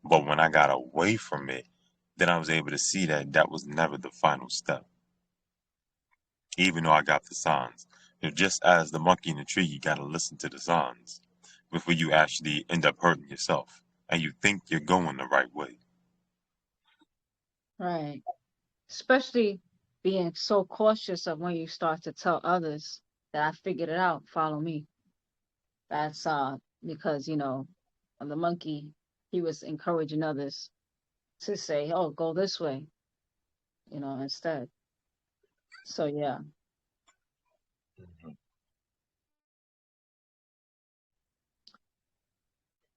But when I got away from it, then I was able to see that that was never the final step, even though I got the signs. You know, just as the monkey in the tree, you got to listen to the signs before you actually end up hurting yourself and you think you're going the right way. Right. Especially being so cautious of when you start to tell others that I figured it out, follow me. That's because, you know, the monkey, he was encouraging others to say, oh, go this way, you know, instead. So yeah.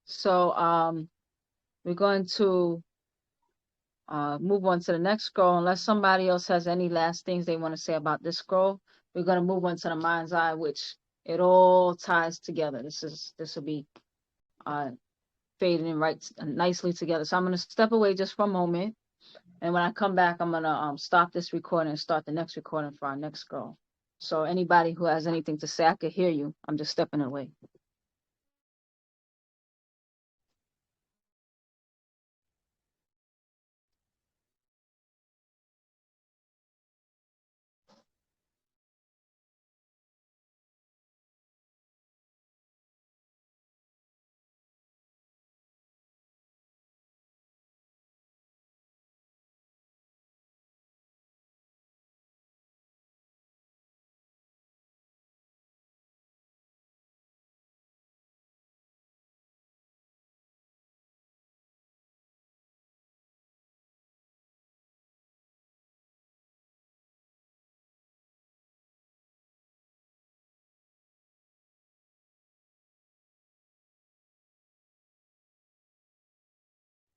So we're going to move on to the next scroll. Unless somebody else has any last things they want to say about this scroll, we're going to move on to the mind's eye, which it all ties together. This will be fading in right nicely together. So I'm going to step away just for a moment, and when I come back, I'm going to stop this recording and start the next recording for our next scroll. So anybody who has anything to say, I could hear you. I'm just stepping away.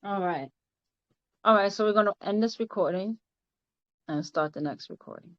All right. All right. So we're going to end this recording and start the next recording.